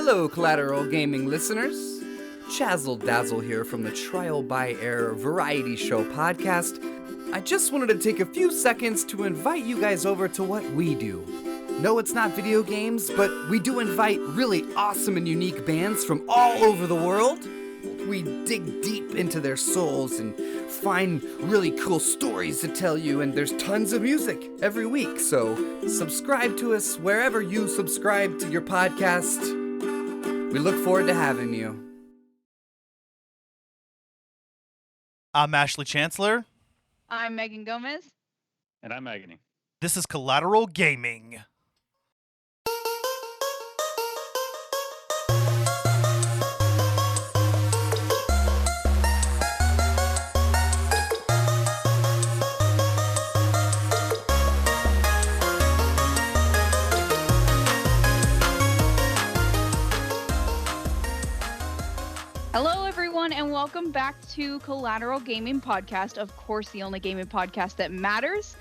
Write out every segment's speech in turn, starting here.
Hello, Collateral Gaming listeners. Chazzle Dazzle here from the Trial by Error Variety Show podcast. I just wanted to take a few seconds to invite you guys over to what we do. No, it's not video games, but we do invite really awesome and unique bands from all over the world. We dig deep into their souls and find really cool stories to tell you, and there's tons of music every week, so subscribe to us wherever you subscribe to your podcast. We look forward to having you. I'm Ashley Chancellor. I'm Megan Gomez. And I'm Agony. This is Collateral Gaming. Hello, everyone, and welcome back to Collateral Gaming Podcast. Of course, the only gaming podcast that matters.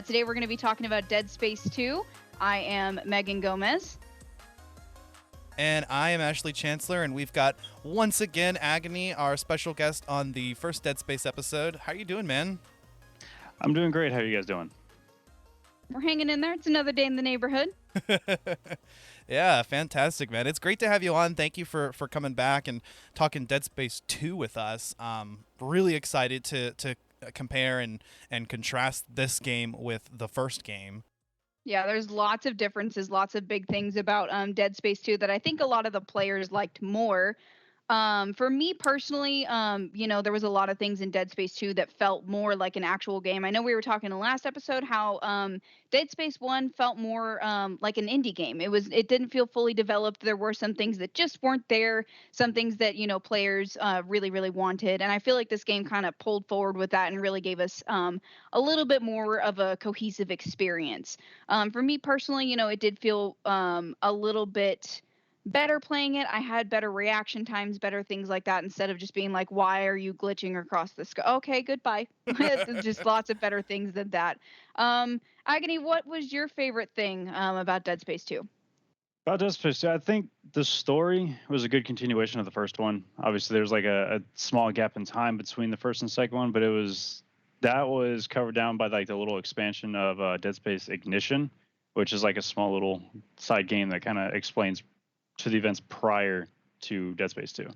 Today, we're going to be talking about Dead Space 2. I am Megan Gomez. And I am Ashley Chancellor, and we've got, once again, Agony, our special guest on the first Dead Space episode. How you doing, man? I'm doing great. How are you guys doing? We're hanging in there. It's another day in the neighborhood. Yeah, fantastic, man. It's great to have you on. Thank you for coming back and talking Dead Space 2 with us. Really excited to compare and contrast this game with the first game. Yeah, there's lots of differences, lots of big things about Dead Space 2 that I think a lot of the players liked more. For me personally, there was a lot of things in Dead Space 2 that felt more like an actual game. I know we were talking in the last episode how Dead Space 1 felt more like an indie game. It didn't feel fully developed. There were some things that just weren't there, some things that, players really, really wanted. And I feel like this game kind of pulled forward with that and really gave us a little bit more of a cohesive experience. For me personally, it did feel a little bit better playing it. I had better reaction times, better things like that, instead of just being like, why are you glitching across the sky? Okay, goodbye. Just lots of better things than that. Agony, what was your favorite thing about Dead Space 2? About Dead Space 2, I think the story was a good continuation of the first one. Obviously, there's like a small gap in time between the first and second one, but that was covered down by like the little expansion of Dead Space Ignition, which is like a small little side game that kind of explains to the events prior to Dead Space 2. So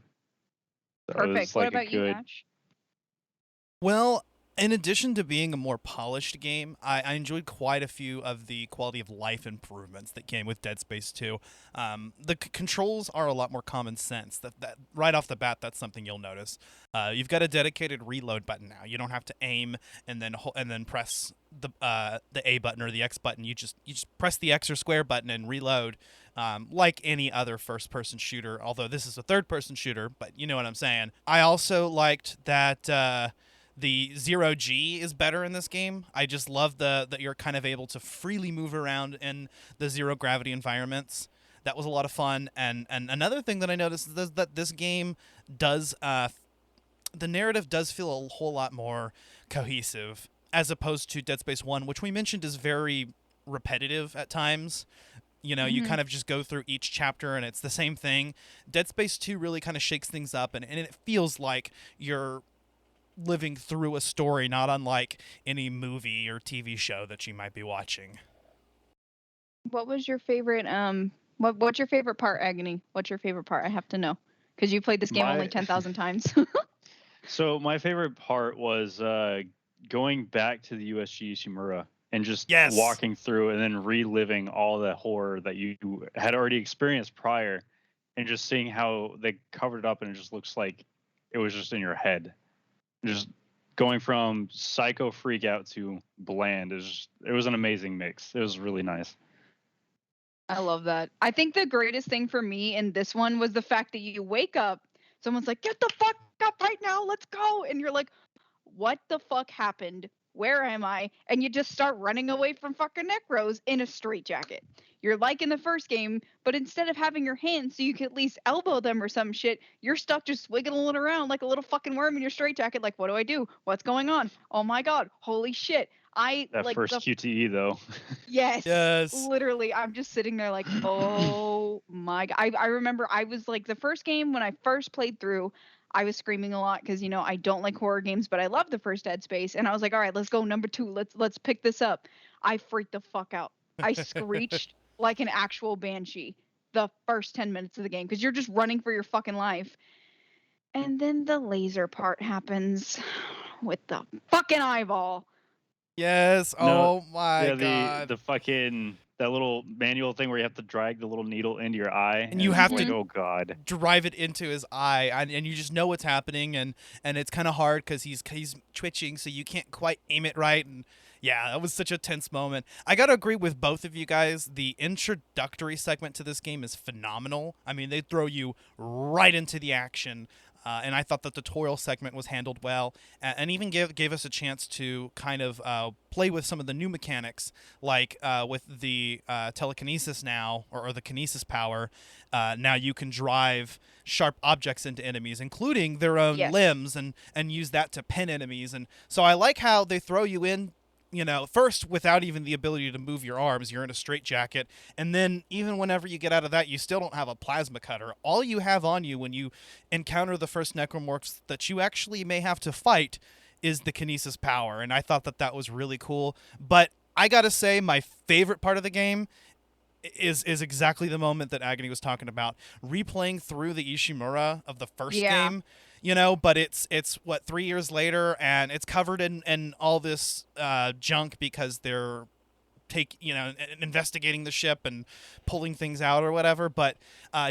Perfect. What about you, Ash? Well, in addition to being a more polished game, I enjoyed quite a few of the quality of life improvements that came with Dead Space 2. The controls are a lot more common sense. That right off the bat, that's something you'll notice. You've got a dedicated reload button now. You don't have to aim and then press the A button or the X button. You just press the X or square button and reload, like any other first-person shooter. Although this is a third-person shooter, but you know what I'm saying. I also liked that. The zero G is better in this game. I just love that you're kind of able to freely move around in the zero gravity environments. That was a lot of fun. And another thing that I noticed is that this game does, the narrative does feel a whole lot more cohesive as opposed to Dead Space 1, which we mentioned is very repetitive at times. You kind of just go through each chapter and it's the same thing. Dead Space 2 really kind of shakes things up and it feels like you're living through a story not unlike any movie or TV show that you might be watching. What was your favorite what's your favorite part, Agony? What's your favorite part? I have to know because you played this game only 10,000 times. So my favorite part was going back to the USG Shimura and just walking through and then reliving all the horror that you had already experienced prior and just seeing how they covered it up and it just looks like it was just in your head. Just going from psycho freak out to bland it was an amazing mix. It was really nice. I love that. I think the greatest thing for me in this one was the fact that you wake up, someone's like, get the fuck up right now, let's go. And you're like, what the fuck happened? Where am I? And you just start running away from fucking necros in a straitjacket. You're like in the first game, but instead of having your hands so you can at least elbow them or some shit, you're stuck just wiggling around like a little fucking worm in your straitjacket. Like, what do I do? What's going on? Oh my God. Holy shit. That like first QTE though. yes, Yes. literally, I'm just sitting there like, oh my god. I remember I was like the first game when I first played through, I was screaming a lot because I don't like horror games, but I love the first Dead Space, and I was like, all right, let's go number 2. Let's pick this up. I freaked the fuck out. I screeched like an actual banshee the first 10 minutes of the game because you're just running for your fucking life. And then the laser part happens with the fucking eyeball. Yes. No, Oh my yeah, god. the fucking that little manual thing where you have to drag the little needle into your eye, And you it's have like, to oh god. drive it into his eye, and you just know what's happening, and it's kind of hard because he's twitching, so you can't quite aim it right. And yeah, that was such a tense moment. I gotta agree with both of you guys. The introductory segment to this game is phenomenal. I mean, they throw you right into the action. And I thought the tutorial segment was handled well, and even gave us a chance to kind of play with some of the new mechanics, like with the telekinesis now, or the kinesis power. Now you can drive sharp objects into enemies, including their own Yes. limbs, and use that to pin enemies. And so I like how they throw you in, first without even the ability to move your arms. You're in a straitjacket, and then even whenever you get out of that, you still don't have a plasma cutter. All you have on you when you encounter the first necromorphs that you actually may have to fight is the kinesis power, and I thought that was really cool. But I gotta say, my favorite part of the game is exactly the moment that Agony was talking about. Replaying through the Ishimura of the first game, but it's what, 3 years later, and it's covered in all this junk because they're investigating the ship and pulling things out or whatever. But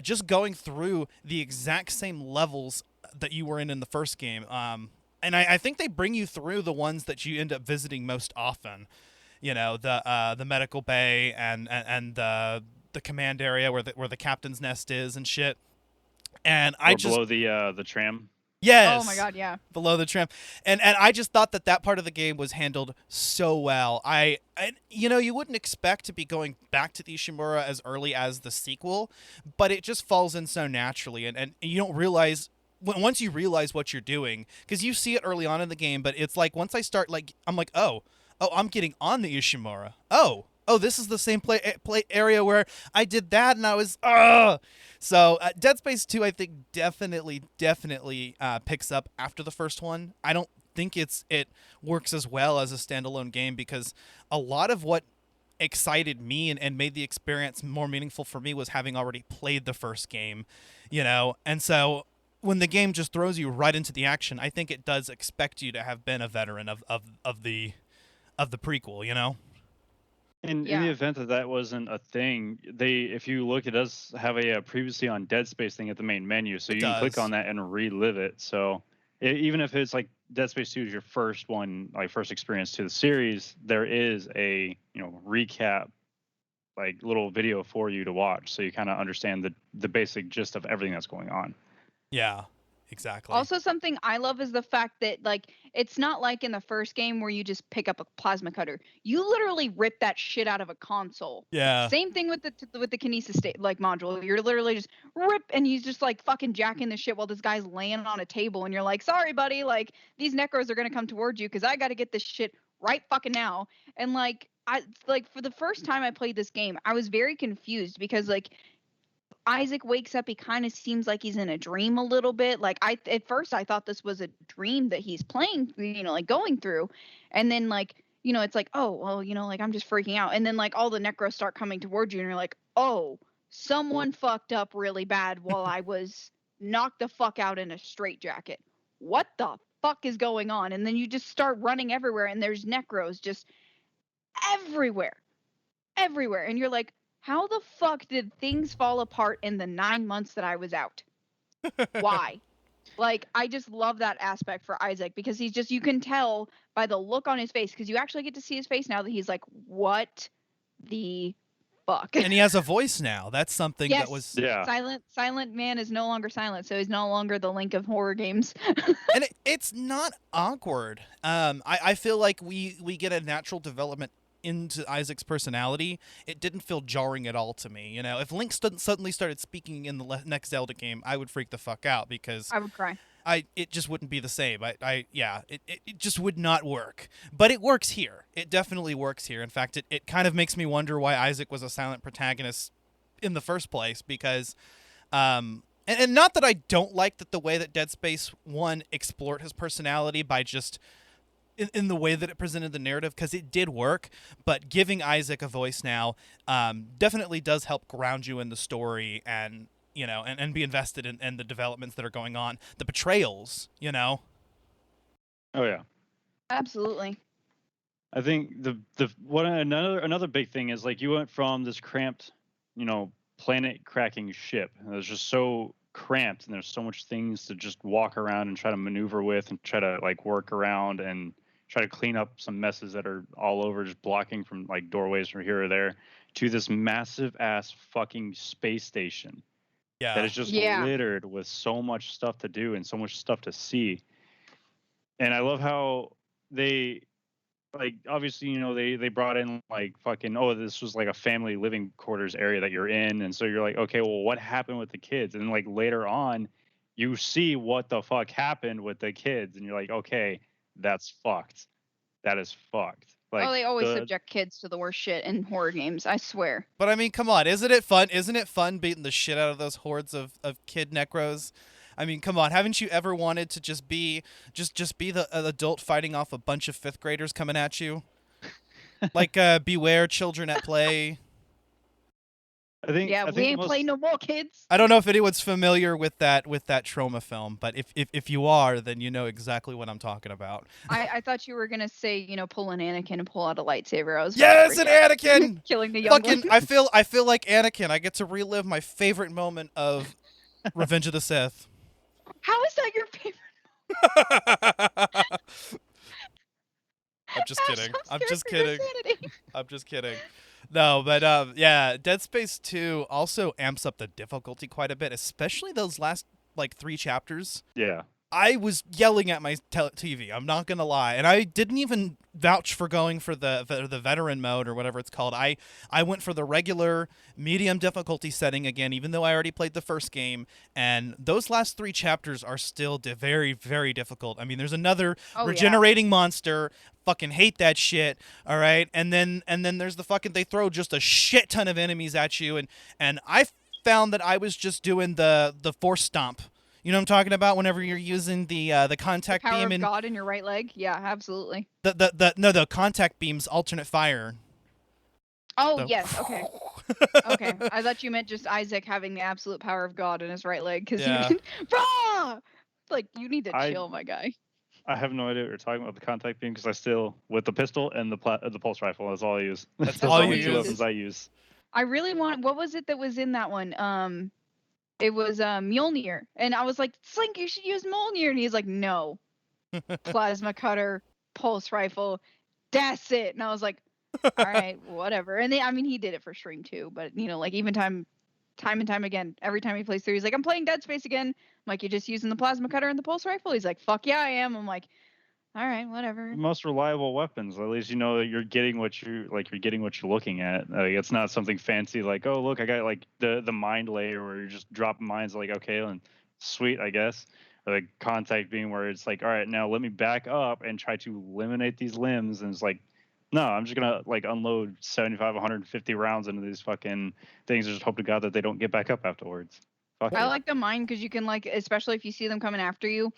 just going through the exact same levels that you were in the first game, and I think they bring you through the ones that you end up visiting most often. The medical bay and the command area where the captain's nest is and shit. And below the tram. Yes. Oh my god, yeah. Below the tram. And I just thought that part of the game was handled so well. You wouldn't expect to be going back to the Ishimura as early as the sequel, but it just falls in so naturally, and you don't realize once you realize what you're doing, because you see it early on in the game, but it's like once I start, like, I'm like, oh, I'm getting on the Ishimura. Oh, this is the same play area where I did that, and I was, So Dead Space 2, I think, definitely picks up after the first one. I don't think it works as well as a standalone game, because a lot of what excited me and made the experience more meaningful for me was having already played the first game, And so when the game just throws you right into the action, I think it does expect you to have been a veteran of the prequel, In the event that wasn't a thing, if you look, it does have a previously on Dead Space thing at the main menu, so you can click on that and relive it. So even if it's like Dead Space 2 is your first one, like first experience to the series, there is a recap, like little video for you to watch, so you kind of understand the basic gist of everything that's going on. Yeah. Exactly. Also, something I love is the fact that, like, it's not like in the first game where you just pick up a plasma cutter. You literally rip that shit out of a console. Yeah. Same thing with the kinesis module. You're literally just rip, and he's just like fucking jacking the shit while this guy's laying on a table, and you're like, sorry, buddy, like these necros are gonna come towards you because I got to get this shit right fucking now. And for the first time I played this game, I was very confused because Isaac wakes up, he kind of seems like he's in a dream a little bit. Like at first I thought this was a dream that he's playing, going through. And then it's like, oh, well, I'm just freaking out. And then all the necros start coming towards you and you're like, oh, someone fucked up really bad while I was knocked the fuck out in a straitjacket. What the fuck is going on? And then you just start running everywhere and there's necros just everywhere. And you're like, how the fuck did things fall apart in the 9 months that I was out? Why? I just love that aspect for Isaac, because he's just, you can tell by the look on his face, because you actually get to see his face now that he's like, what the fuck? And he has a voice now. That's something that was... Yeah. Silent man is no longer silent, so he's no longer the Link of horror games. And it's not awkward. I feel like we get a natural development into Isaac's personality. It didn't feel jarring at all to me. If Link suddenly started speaking in the next Zelda game, I would freak the fuck out, because I would cry. it just wouldn't be the same. It just would not work. But it works here. It definitely works here. In fact, it kind of makes me wonder why Isaac was a silent protagonist in the first place, because and not that I don't like that the way that Dead Space 1 explored his personality by just in the way that it presented the narrative, because it did work, but giving Isaac a voice now definitely does help ground you in the story and, you know, and be invested in the developments that are going on. The betrayals, you know? Oh, yeah. Absolutely. I think another big thing is, like, you went from this cramped, you know, planet cracking ship. It was just so cramped, and there's so much things to just walk around and try to maneuver with and try to, like, work around and try to clean up some messes that are all over, just blocking from, like, doorways from here or there, to this massive ass fucking space station that is just littered with so much stuff to do and so much stuff to see. And I love how they, like, obviously, you know, they brought in, like, fucking, oh, this was like a family living quarters area that you're in, and so you're like, okay, well, what happened with the kids? And then, like, later on, you see what the fuck happened with the kids, and you're like, okay, that's fucked. That is fucked. Like, they always subject kids to the worst shit in horror games, I swear. But I mean, come on, isn't it fun? Isn't it fun beating the shit out of those hordes of kid necros? I mean, come on, haven't you ever wanted to just be the adult fighting off a bunch of fifth graders coming at you? Like Beware Children at Play. I think we ain't playing no more, kids. I don't know if anyone's familiar with that trauma film, but if you are, then you know exactly what I'm talking about. I thought you were gonna say, you know, pull an Anakin and pull out a lightsaber. I was yes, an Anakin killing the young one. I feel like Anakin. I get to relive my favorite moment of Revenge of the Sith. How is that your favorite? I'm just kidding. I'm just kidding. No, but yeah, Dead Space 2 also amps up the difficulty quite a bit, especially those last, like, 3 chapters. Yeah. I was yelling at my TV, I'm not going to lie. And I didn't even vouch for going for the veteran mode or whatever it's called. I went for the regular medium difficulty setting again, even though I already played the first game. And those last 3 chapters are still very, very difficult. I mean, there's another regenerating monster. Fucking hate that shit. All right. And then there's the fucking, they throw just a shit ton of enemies at you. And I found that I was just doing the force stomp. You know what I'm talking about? Whenever you're using the contact the power beam of God in your right leg. Yeah, absolutely. The contact beam's alternate fire. Oh, yes. Okay. Okay. I thought you meant just Isaac having the absolute power of God in his right leg, because like, you need to chill, my guy. I have no idea what you're talking about, the contact beam, because I still, with the pistol and the pulse rifle, that's all I use. That's all you use. 2 weapons I use. I really want. What was it that was in that one? It was Mjolnir, and I was like, Slink, you should use Mjolnir, and he's like, no, plasma cutter, pulse rifle, that's it. And I was like, all right, whatever. And I mean, he did it for stream too, but, you know, like, even time and time again, every time he plays through, he's like, I'm playing Dead Space again. I'm like, you're just using the plasma cutter and the pulse rifle? He's like, fuck yeah, I am. I'm like, all right, whatever. Most reliable weapons. At least you know that you're getting what you're looking at. Like, it's not something fancy like, oh, look, I got, like, the mind layer where you're just dropping mines, like, okay, and sweet, I guess. Or the contact beam where it's like, all right, now let me back up and try to eliminate these limbs. And it's like, no, I'm just gonna, like, unload 75, 150 rounds into these fucking things and just hope to God that they don't get back up afterwards. Fuck I like the mine because you can, like, especially if you see them coming after you.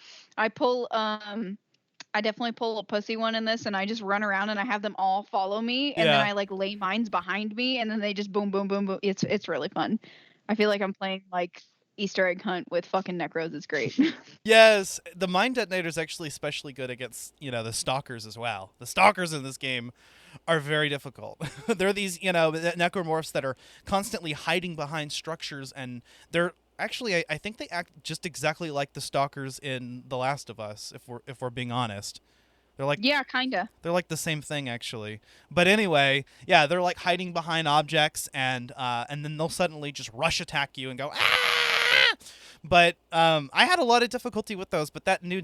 I definitely pull a pussy one in this, and I just run around and I have them all follow me, and then I, like, lay mines behind me, and then they just boom, boom, boom, boom. It's really fun. I feel like I'm playing, like, Easter egg hunt with fucking necros. It's great. Yes, the mine detonator is actually especially good against, you know, the stalkers as well. The stalkers in this game are very difficult. They're these, you know, necromorphs that are constantly hiding behind structures, and they're actually, I think they act just exactly like the stalkers in The Last of Us, if we're being honest. They're like, yeah, kinda. They're like the same thing, actually. But anyway, yeah, they're like hiding behind objects, and then they'll suddenly just rush attack you and go, ah! But I had a lot of difficulty with those. But that new,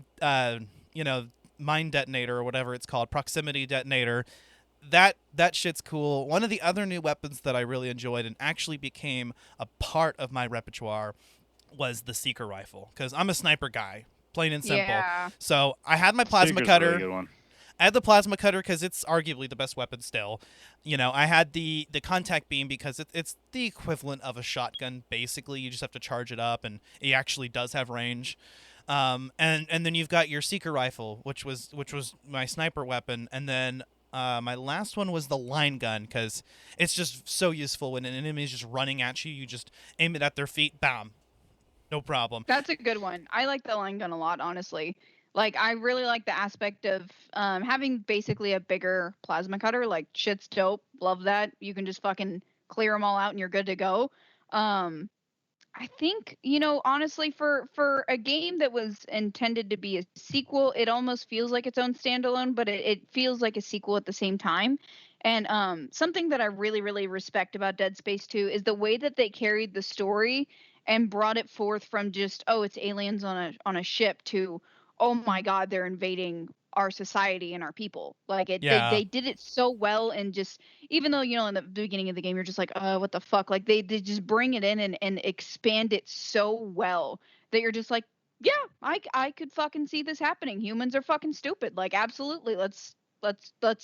you know, mine detonator or whatever it's called, proximity detonator, that shit's cool. One of the other new weapons that I really enjoyed and actually became a part of my repertoire was the Seeker rifle, because I'm a sniper guy. plain and simple. Yeah. So I had my plasma cutter. Really good one. I had the plasma cutter because it's arguably the best weapon still. I had the contact beam because it's the equivalent of a shotgun. Basically, you just have to charge it up, and it actually does have range. And then you've got your seeker rifle, which was my sniper weapon, and then my last one was the line gun because it's just so useful when an enemy is just running at you. You just aim it at their feet, bam, no problem. That's a good one. I like the line gun a lot, honestly. Like, I really like the aspect of having basically a bigger plasma cutter. Like, shit's dope. Love that. You can just fucking clear them all out and you're good to go. I think, honestly, for a game that was intended to be a sequel, it almost feels like its own standalone, but it feels like a sequel at the same time. And something that I really, really respect about Dead Space 2 is the way that they carried the story and brought it forth from just, oh, it's aliens on a ship to, oh my God, they're invading our society and our people. Like they did it so well, and just, even though in the beginning of the game you're just like, what the fuck, like they just bring it in and expand it so well that you're just like, yeah, I could fucking see this happening. Humans are fucking stupid. Like, absolutely, let's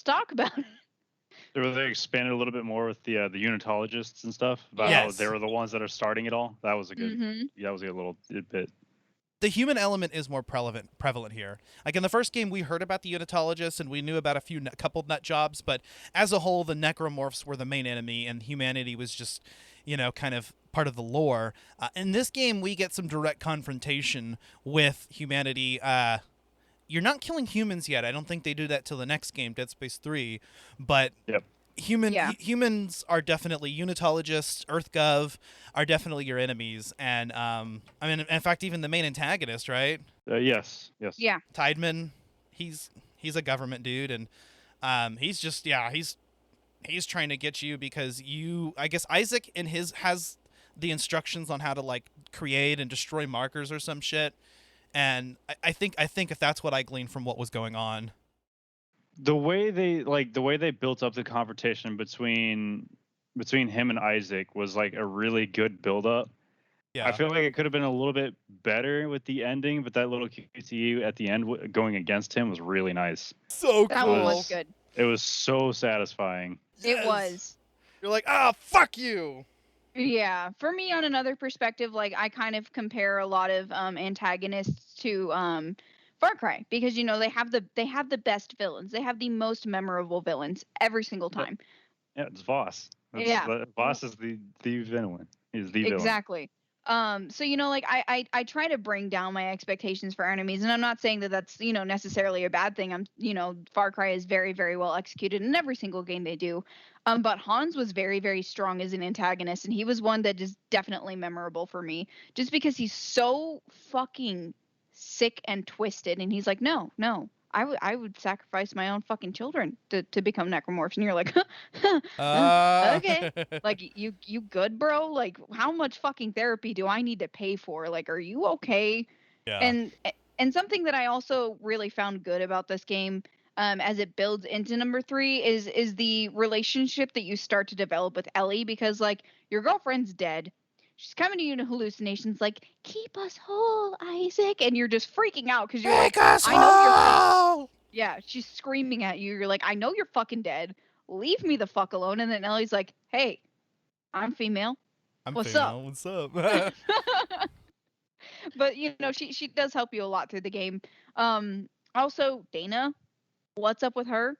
talk about it. They expanded a little bit more with the unitologists and stuff about how they were the ones that are starting it all. That was a good, that was a little bit. The human element is more prevalent here. Like in the first game, we heard about the unitologists and we knew about a couple nut jobs, but as a whole, the necromorphs were the main enemy, and humanity was just, kind of part of the lore. In this game, we get some direct confrontation with humanity. You're not killing humans yet. I don't think they do that till the next game, Dead Space 3. But humans are definitely unitologists. EarthGov are definitely your enemies, and in fact, even the main antagonist, right? Yes. Yeah. Tideman, he's a government dude, and he's just he's trying to get you because I guess Isaac has the instructions on how to like create and destroy markers or some shit, and I think if that's what I gleaned from what was going on. The way they built up the confrontation between him and Isaac was like a really good build up. Yeah. I feel like it could have been a little bit better with the ending, but that little QTE at the end going against him was really nice. So cool. That one was good. It was so satisfying. It was. You're like, fuck you. Yeah, for me, on another perspective, like, I kind of compare a lot of antagonists to Far Cry, because they have the best villains. They have the most memorable villains every single time. Yeah, it's Voss. Voss is the villain. He's the villain. Exactly. So like I try to bring down my expectations for enemies, and I'm not saying that that's necessarily a bad thing. Far Cry is very, very well executed in every single game they do. But Hans was very, very strong as an antagonist, and he was one that is definitely memorable for me, just because he's so fucking sick and twisted, and he's like, no, I would sacrifice my own fucking children to become necromorphs. And you're like, okay, like, you good, bro? Like, how much fucking therapy do I need to pay for? Like, are you okay? Yeah. And something that I also really found good about this game, as it builds into number 3, is the relationship that you start to develop with Ellie, because like, your girlfriend's dead. She's coming to you in hallucinations like, keep us whole, Isaac. And you're just freaking out because you're like, I know you're... Yeah, she's screaming at you. You're like, I know you're fucking dead. Leave me the fuck alone. And then Ellie's like, hey, I'm female. What's up? But, she does help you a lot through the game. Also, Dana, what's up with her?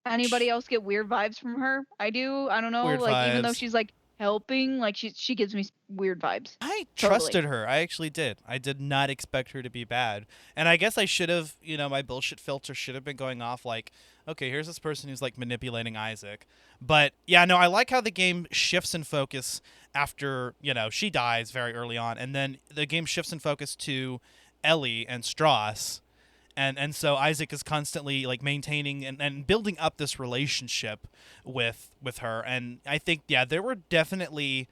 Anybody else get weird vibes from her? I do. I don't know. Weird vibes. Even though she's like helping, like, she gives me weird vibes. I trusted her. I actually did. I did not expect her to be bad, and I guess I should have. My bullshit filter should have been going off like, okay, here's this person who's like manipulating Isaac. But yeah, no, I like how the game shifts in focus after she dies very early on, and then the game shifts in focus to Ellie and Strauss. And so Isaac is constantly like maintaining and building up this relationship with her. And I think, there were definitely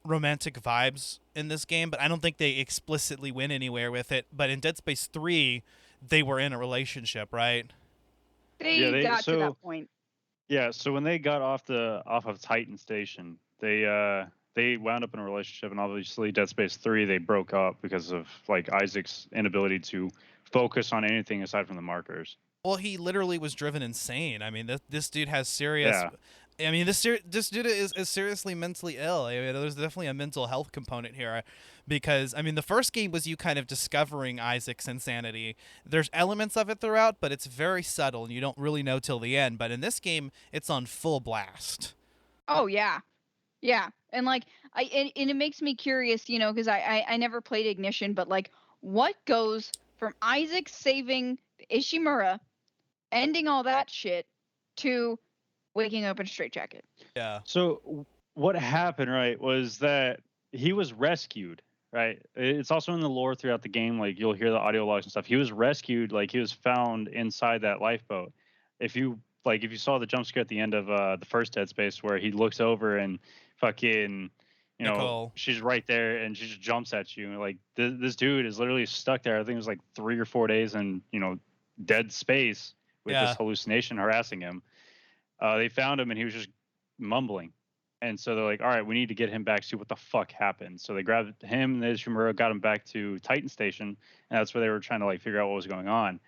romantic vibes in this game, but I don't think they explicitly went anywhere with it. But in Dead Space 3, they were in a relationship, right? They got to that point. Yeah, so when they got off of Titan Station, they they wound up in a relationship, and obviously Dead Space 3 they broke up because of like Isaac's inability to focus on anything aside from the markers. Well, he literally was driven insane. I mean, this dude has serious. Yeah. I mean, this dude is seriously mentally ill. I mean, there's definitely a mental health component here, because I mean, the first game was you kind of discovering Isaac's insanity. There's elements of it throughout, but it's very subtle, and you don't really know till the end. But in this game, it's on full blast. Oh yeah, yeah, and like and it makes me curious, you know, because I never played Ignition, but like, what goes from Isaac saving Ishimura, ending all that shit, to waking up in a straitjacket? Yeah. So what happened, right, was that he was rescued, right? It's also in the lore throughout the game. Like you'll hear the audio logs and stuff. He was rescued, like he was found inside that lifeboat. If you saw the jump scare at the end of the first Dead Space where he looks over and fucking, you know, Nicole. she's right there and she just jumps at you. Like this dude is literally stuck there. I think it was like 3 or 4 days in, you know, dead space with Yeah. this hallucination harassing him. They found him and he was just mumbling. And so they're like, all right, we need to get him back, see what the fuck happened. So they grabbed him and Ishimura, got him back to Titan Station, and that's where they were trying to like figure out what was going on.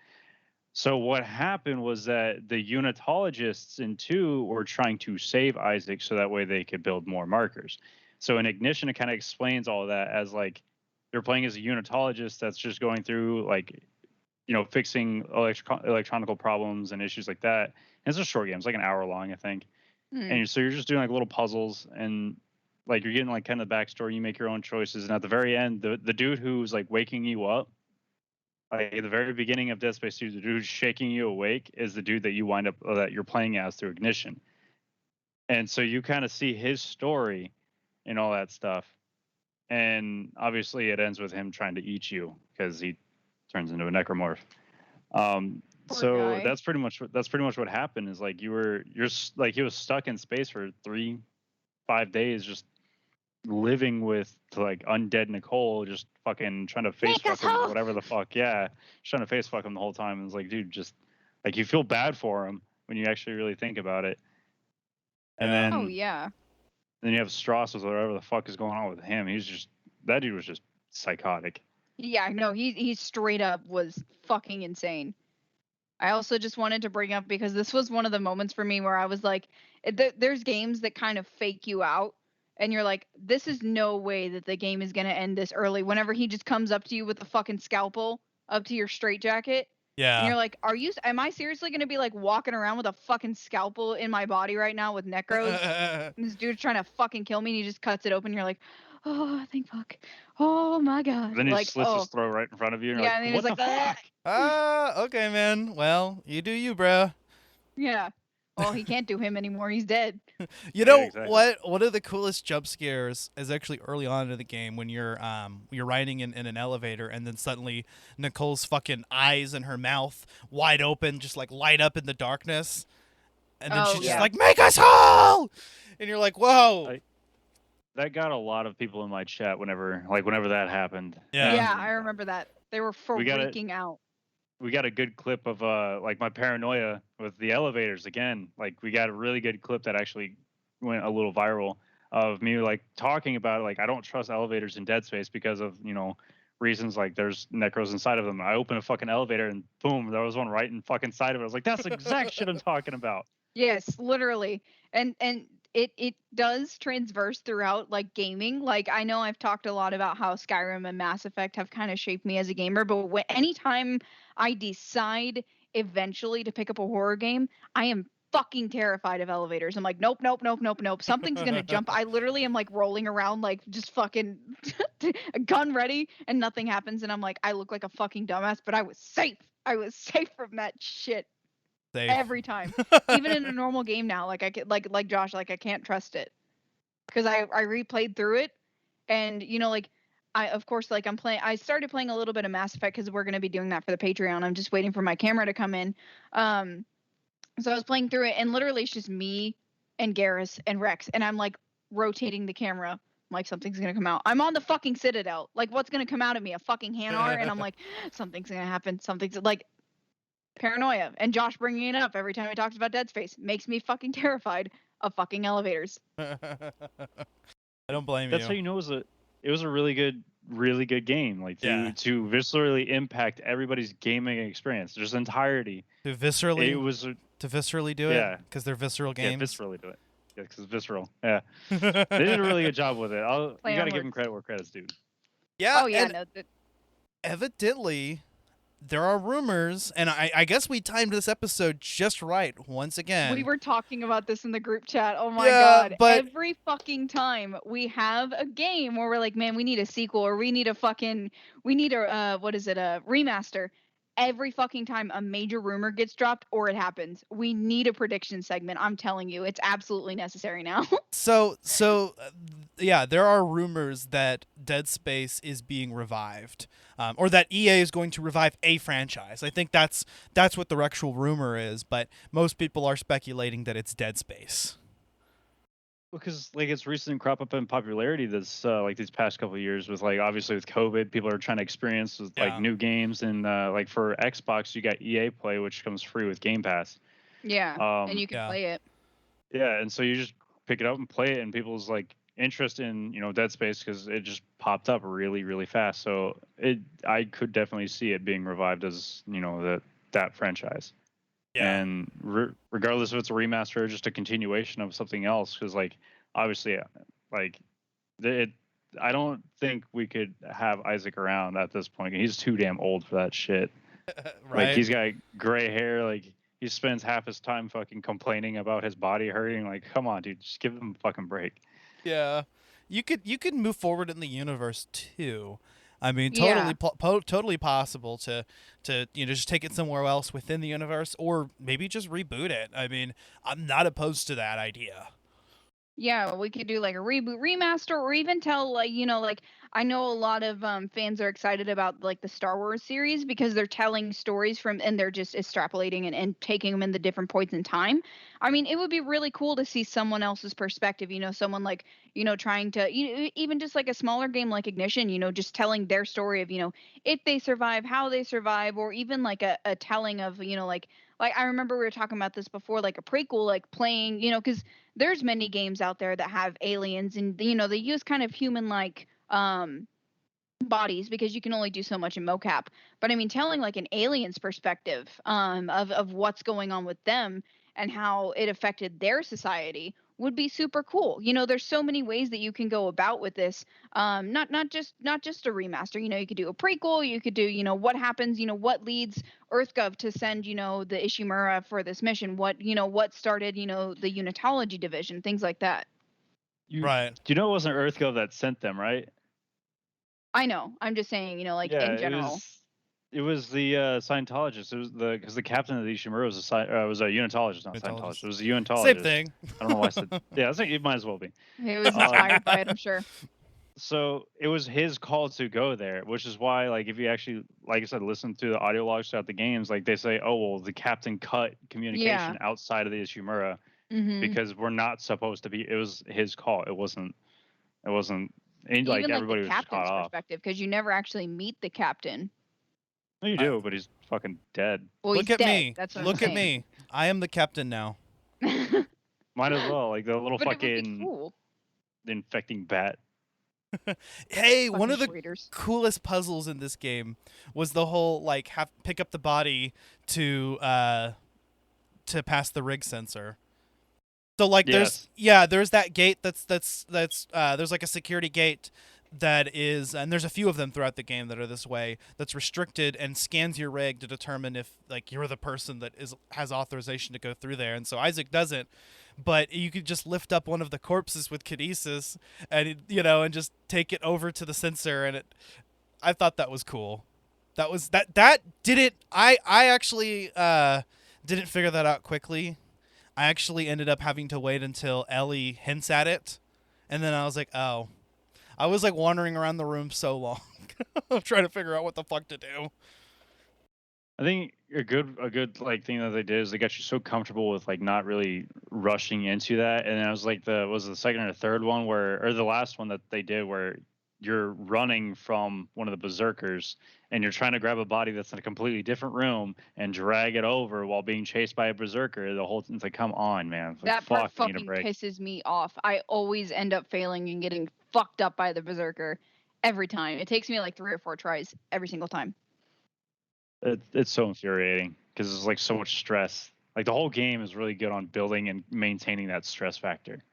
So what happened was that the unitologists in 2 were trying to save Isaac so that way they could build more markers. So in Ignition, it kind of explains all of that as like you're playing as a unitologist that's just going through like, you know, fixing electronical problems and issues like that. And it's a short game. It's like an hour long, I think. And so you're just doing like little puzzles and like you're getting like kind of the backstory. You make your own choices. And at the very end, the dude who's like waking you up, like at the very beginning of Dead Space 2, the dude shaking you awake is the dude that you wind up that you're playing as through Ignition. And so you kind of see his story and all that stuff. And obviously it ends with him trying to eat you because he turns into a necromorph. So guy. that's pretty much what happened. Is like you're like he was stuck in space for 3-5 days, just living with like undead Nicole, just fucking trying to face fuck him, whatever the fuck. Yeah, just trying to face fuck him the whole time. And it's like, dude, just like you feel bad for him when you actually really think about it. And then Oh yeah. Then you have Strauss with whatever the fuck is going on with him. That dude was just psychotic. Yeah, no, he straight up was fucking insane. I also just wanted to bring up, because this was one of the moments for me where I was like, there's games that kind of fake you out, and you're like, this is no way that the game is gonna end this early. Whenever he just comes up to you with a fucking scalpel up to your straitjacket, Yeah. and you're like, am I seriously gonna be like walking around with a fucking scalpel in my body right now with necros? And this dude's trying to fucking kill me, and he just cuts it open. And you're like, oh, thank fuck. Oh my god. Then he like, slits his throat right in front of you. And yeah, you're and like, he's what the like, fuck? Okay, man. Well, you do you, bro. yeah. Well, he can't do him anymore. He's dead. You know exactly. what? One of the coolest jump scares is actually early on in the game when you're riding in an elevator, and then suddenly Nicole's fucking eyes and her mouth wide open just like light up in the darkness, and then she's just like, "Make us whole!" And you're like, "Whoa!" That got a lot of people in my chat whenever that happened. Yeah. Yeah, I remember that. They were freaking out. We got a good clip of like my paranoia with the elevators again. Like we got a really good clip that actually went a little viral of me like talking about like I don't trust elevators in Dead Space because of, you know, reasons like there's necros inside of them. I open a fucking elevator and boom, there was one right in fucking side of it. I was like, that's the exact shit I'm talking about. Yes, literally. And it does transverse throughout like gaming. Like I know I've talked a lot about how Skyrim and Mass Effect have kind of shaped me as a gamer, but anytime I decide eventually to pick up a horror game, I am fucking terrified of elevators. I'm like, nope. Something's gonna jump. I literally am like rolling around like just fucking gun ready, and nothing happens. And I'm like, I look like a fucking dumbass, but I was safe. I was safe from that shit. Safe. Every time. Even in a normal game now, like I could, like Josh, like I can't trust it, because I replayed through it, and you know, like of course, like I started playing a little bit of Mass Effect because we're gonna be doing that for the Patreon. I'm just waiting for my camera to come in. So I was playing through it, and literally it's just me and Garrus and Rex, and I'm like rotating the camera. I'm like, something's gonna come out. I'm on the fucking Citadel. Like, what's gonna come out of me? A fucking Hanar? And I'm like, something's gonna happen. Something's like paranoia. And Josh bringing it up every time he talks about Dead Space makes me fucking terrified of fucking elevators. I don't blame That's you. how you know it was a really good game. Like to viscerally impact everybody's gaming experience, just entirety. To viscerally, It was to viscerally do it because they're visceral games. Yeah, viscerally do it. Yeah, because Visceral. Yeah, they did a really good job with it. You got to give them credit where credit's due. Yeah. Oh yeah, and evidently, there are rumors, and I guess we timed this episode just right once again. we were talking about this in the group chat. Oh my Yeah, god. but Every fucking time we have a game where we're like, man, we need a sequel or we need a what is it, a remaster. Every fucking time a major rumor gets dropped or it happens, we need a prediction segment. I'm telling you, it's absolutely necessary now. yeah, there are rumors that Dead Space is being revived, or that EA is going to revive a franchise. I think that's what the actual rumor is, but most people are speculating that it's Dead Space. Because like it's recently crop up in popularity this like these past couple of years with like obviously with COVID, people are trying to experience with, like new games, and like for Xbox you got EA Play, which comes free with Game Pass. Yeah, and you can play it. Yeah, and so you just pick it up and play it, and people's like interest in Dead Space because it just popped up really really fast. So I could definitely see it being revived as that franchise. Yeah. And regardless if it's a remaster or just a continuation of something else, because like obviously like I don't think we could have Isaac around at this point. He's too damn old for that shit. Right. Like he's got gray hair. Like he spends half his time fucking complaining about his body hurting. Like, come on, dude, just give him a fucking break. Yeah, you could move forward in the universe too. I mean, totally possible to just take it somewhere else within the universe, or maybe just reboot it. I mean, I'm not opposed to that idea. Yeah, we could do like a reboot, remaster, or even tell like I know a lot of fans are excited about like the Star Wars series because they're telling stories and they're just extrapolating and taking them in the different points in time. I mean, it would be really cool to see someone else's perspective. Someone like trying to even just like a smaller game like Ignition. Just telling their story of if they survive, how they survive, or even like a telling of like I remember we were talking about this before, like a prequel, like playing because there's many games out there that have aliens and they use kind of human like bodies because you can only do so much in mocap. But I mean, telling like an alien's perspective of what's going on with them and how it affected their society would be super cool. There's so many ways that you can go about with this. Not just a remaster. You could do a prequel. You could do what happens. What leads EarthGov to send the Ishimura for this mission. What started the Unitology division. Things like that. Right. Do you know it wasn't EarthGov that sent them, right? I know. I'm just saying, in general. It was the Scientologist. It was because the captain of the Ishimura was a Unitologist, not Scientologist. It was a Unitologist. Same thing. I don't know why I said. Yeah, I think it might as well be. It was inspired by it, I'm sure. So it was his call to go there, which is why, like, if you actually, like I said, listen to the audio logs throughout the games, like they say, oh well, the captain cut communication outside of the Ishimura because we're not supposed to be. It was his call. It wasn't. And, like even everybody the was just caught captain's off. perspective, because you never actually meet the captain. No, you do, but he's fucking dead. Well, Look he's at dead. me. That's what Look I'm at me. I am the captain now. Might as well, like the little but fucking it would be cool. infecting bat. Hey, Fucking one of the traitors. coolest puzzles in this game was the whole like pick up the body to pass the rig sensor. So like there's that gate that's there's like a security gate that is, and there's a few of them throughout the game that are this way, that's restricted and scans your rig to determine if like you're the person that has authorization to go through there. And so Isaac doesn't, but you could just lift up one of the corpses with kinesis and and just take it over to the sensor, and I thought that was cool. That didn't I actually didn't figure that out quickly. I actually ended up having to wait until Ellie hints at it, and then I was like, oh. I was like wandering around the room so long trying to figure out what the fuck to do. I think a good like thing that they did is they got you so comfortable with like not really rushing into that, and then I was like the second or third one or the last one that they did where you're running from one of the berserkers and you're trying to grab a body that's in a completely different room and drag it over while being chased by a berserker. The whole it's like, come on, man. It's like, That part fuck, I need a fucking break. pisses me off. I always end up failing and getting fucked up by the berserker every time. It takes me like 3 or 4 tries every single time. It's so infuriating because there's like so much stress. Like the whole game is really good on building and maintaining that stress factor.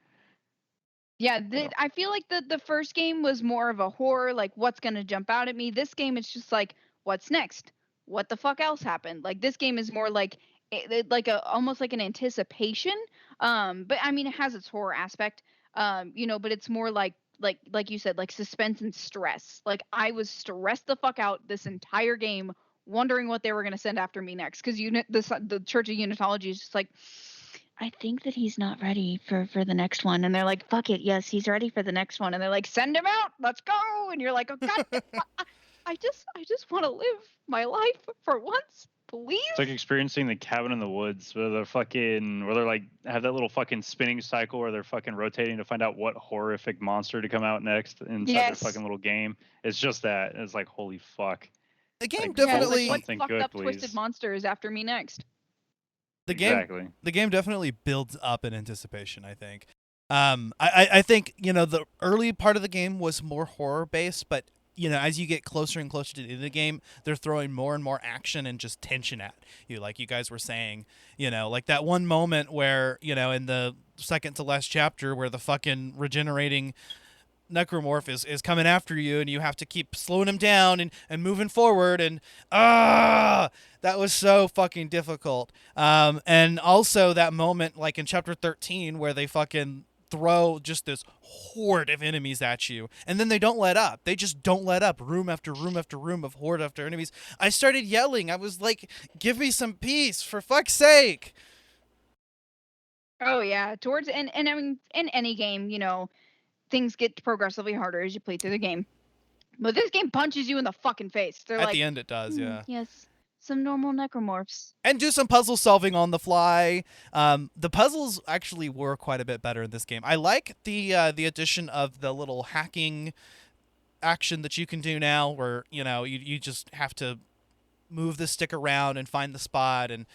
Yeah, I feel like the first game was more of a horror, like what's gonna jump out at me. This game, it's just like, what's next? What the fuck else happened? Like this game is more like like almost like an anticipation. But I mean, it has its horror aspect. But it's more like you said, like suspense and stress. Like I was stressed the fuck out this entire game, wondering what they were gonna send after me next, because the Church of Unitology is just like, I think that he's not ready for the next one. And they're like, fuck it, yes, he's ready for the next one. And they're like, send him out, let's go. And you're like, oh god, I just want to live my life for once, please. It's like experiencing the cabin in the woods where they're like have that little fucking spinning cycle where they're fucking rotating to find out what horrific monster to come out next inside their fucking little game. It's just that. It's like, holy fuck. The game like, definitely what something fucked good, up please. twisted monster is after me next. The game definitely builds up in anticipation, I think. I think, the early part of the game was more horror based, but as you get closer and closer to the end of the game, they're throwing more and more action and just tension at you, like you guys were saying. Like that one moment where, in the second to last chapter where the fucking regenerating necromorph is coming after you, and you have to keep slowing him down and moving forward, and that was so fucking difficult. And also that moment like in chapter 13 where they fucking throw just this horde of enemies at you, and then they don't let up. They just don't let up. Room after room after room of horde after enemies. I started yelling. I was like, give me some peace, for fuck's sake. Oh yeah, and I mean, in any game, things get progressively harder as you play through the game. But this game punches you in the fucking face. They're At the end it does, yeah. Yes, some normal necromorphs. And do some puzzle solving on the fly. The puzzles actually were quite a bit better in this game. I like the addition of the little hacking action that you can do now, where you just have to move the stick around and find the spot, and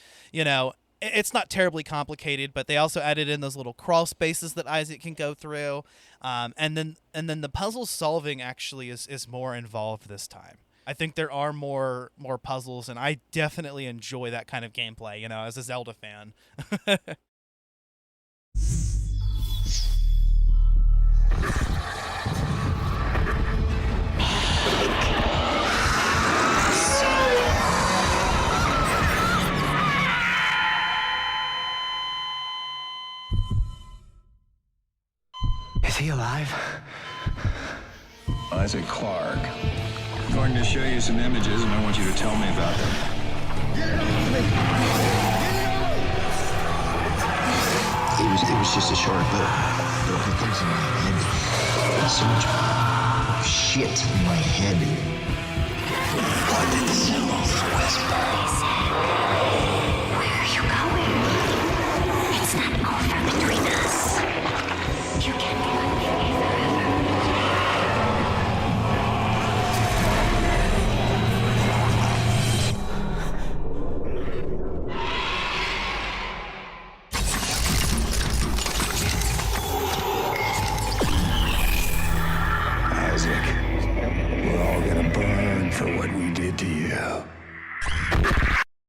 it's not terribly complicated, but they also added in those little crawl spaces that Isaac can go through. And then the puzzle solving actually is more involved this time. I think there are more puzzles, and I definitely enjoy that kind of gameplay, as a Zelda fan. Is he alive? Isaac Clarke. I'm going to show you some images, and I want you to tell me about them. It was just a short blip. But the things in my head. There's so much shit in my head. What did the symbols whisper? Where are you going? It's not over between us. You can't be with me forever. Isaac, we're all gonna burn for what we did to you.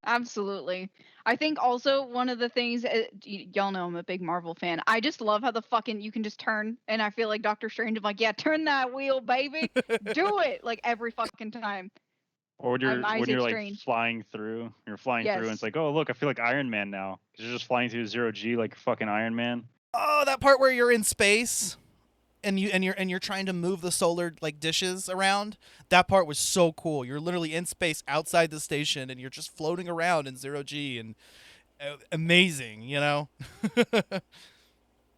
Absolutely. I think also one of the things, y'all know I'm a big Marvel fan. I just love how the fucking, you can just turn, and I feel like Doctor Strange. I'm like, yeah, turn that wheel, baby. Do it. Like every fucking time. Or when you're like Strange. flying through, through, and it's like, oh look, I feel like Iron Man now, because you're just flying through 0G like fucking Iron Man. Oh, that part where you're in space and you're trying to move the solar like dishes around. That part was so cool. You're literally in space outside the station, and you're just floating around in 0G, and amazing,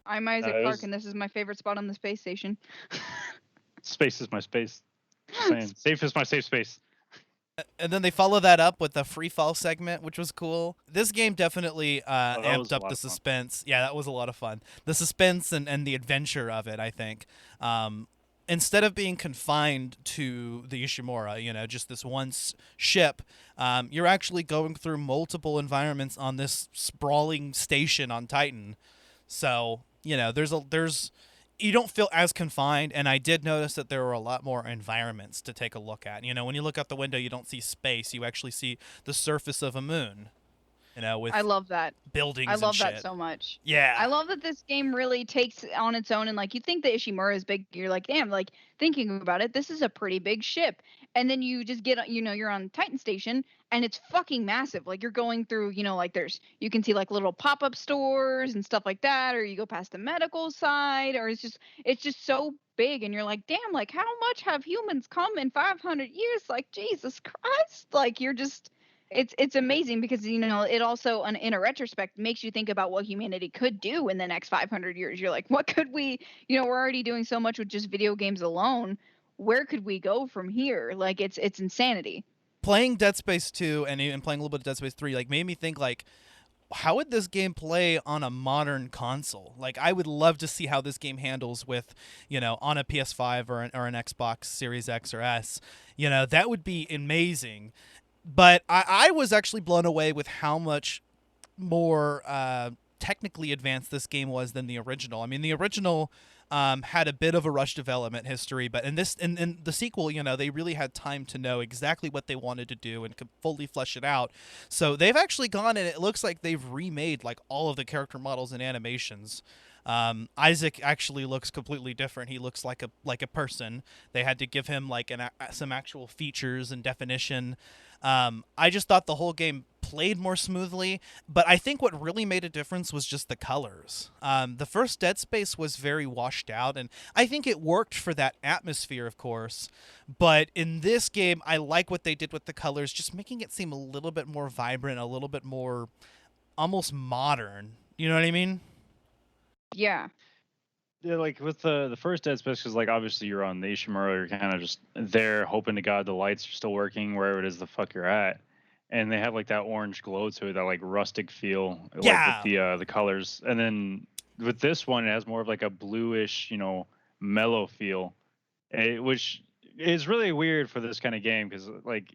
I'm Isaac Clarke, and this is my favorite spot on the space station. Space is my space. Just saying. Safe is my safe space. And then they follow that up with the free fall segment, which was cool. This game definitely amped up the suspense. Yeah, that was a lot of fun. The suspense and the adventure of it, I think. instead of being confined to the Ishimura, just this one ship, you're actually going through multiple environments on this sprawling station on Titan. So, there's you don't feel as confined, and I did notice that there were a lot more environments to take a look at. When you look out the window, you don't see space. You actually see the surface of a moon. With I love that. buildings I love and shit. that so much. Yeah. I love that this game really takes on its own, and like you think the Ishimura is big, you're like, damn, like thinking about it, this is a pretty big ship. And then you just get, you're on Titan Station and it's fucking massive. Like you're going through, like you can see like little pop-up stores and stuff like that, or you go past the medical side, or it's just so big, and you're like, damn, like how much have humans come in 500 years? Like Jesus Christ, like you're just. It's amazing because it also in a retrospect makes you think about what humanity could do in the next 500 years. You're like, what could we, we're already doing so much with just video games alone. Where could we go from here? Like it's insanity. Playing Dead Space 2 and even playing a little bit of Dead Space 3 like made me think like, how would this game play on a modern console? Like I would love to see how this game handles with, on a PS5 or an Xbox Series X or S. That would be amazing. But I was actually blown away with how much more technically advanced this game was than the original. I mean, the original had a bit of a rush development history, but in the sequel, they really had time to know exactly what they wanted to do and could fully flesh it out. So they've actually gone, and it looks like they've remade like all of the character models and animations. Isaac actually looks completely different. He looks like a person. They had to give him like some actual features and definition. I just thought the whole game played more smoothly, but I think what really made a difference was just the colors. The first Dead Space was very washed out, and I think it worked for that atmosphere, of course. But in this game, I like what they did with the colors, just making it seem a little bit more vibrant, a little bit more almost modern. You know what I mean? Yeah. Yeah, like with the first Dead Space, because like obviously you're on the Ishimura, you're kind of just there hoping to God the lights are still working wherever it is the fuck you're at, and they have like that orange glow to it, that like rustic feel, like with the colors. And then with this one, it has more of like a bluish, mellow feel, which is really weird for this kind of game because like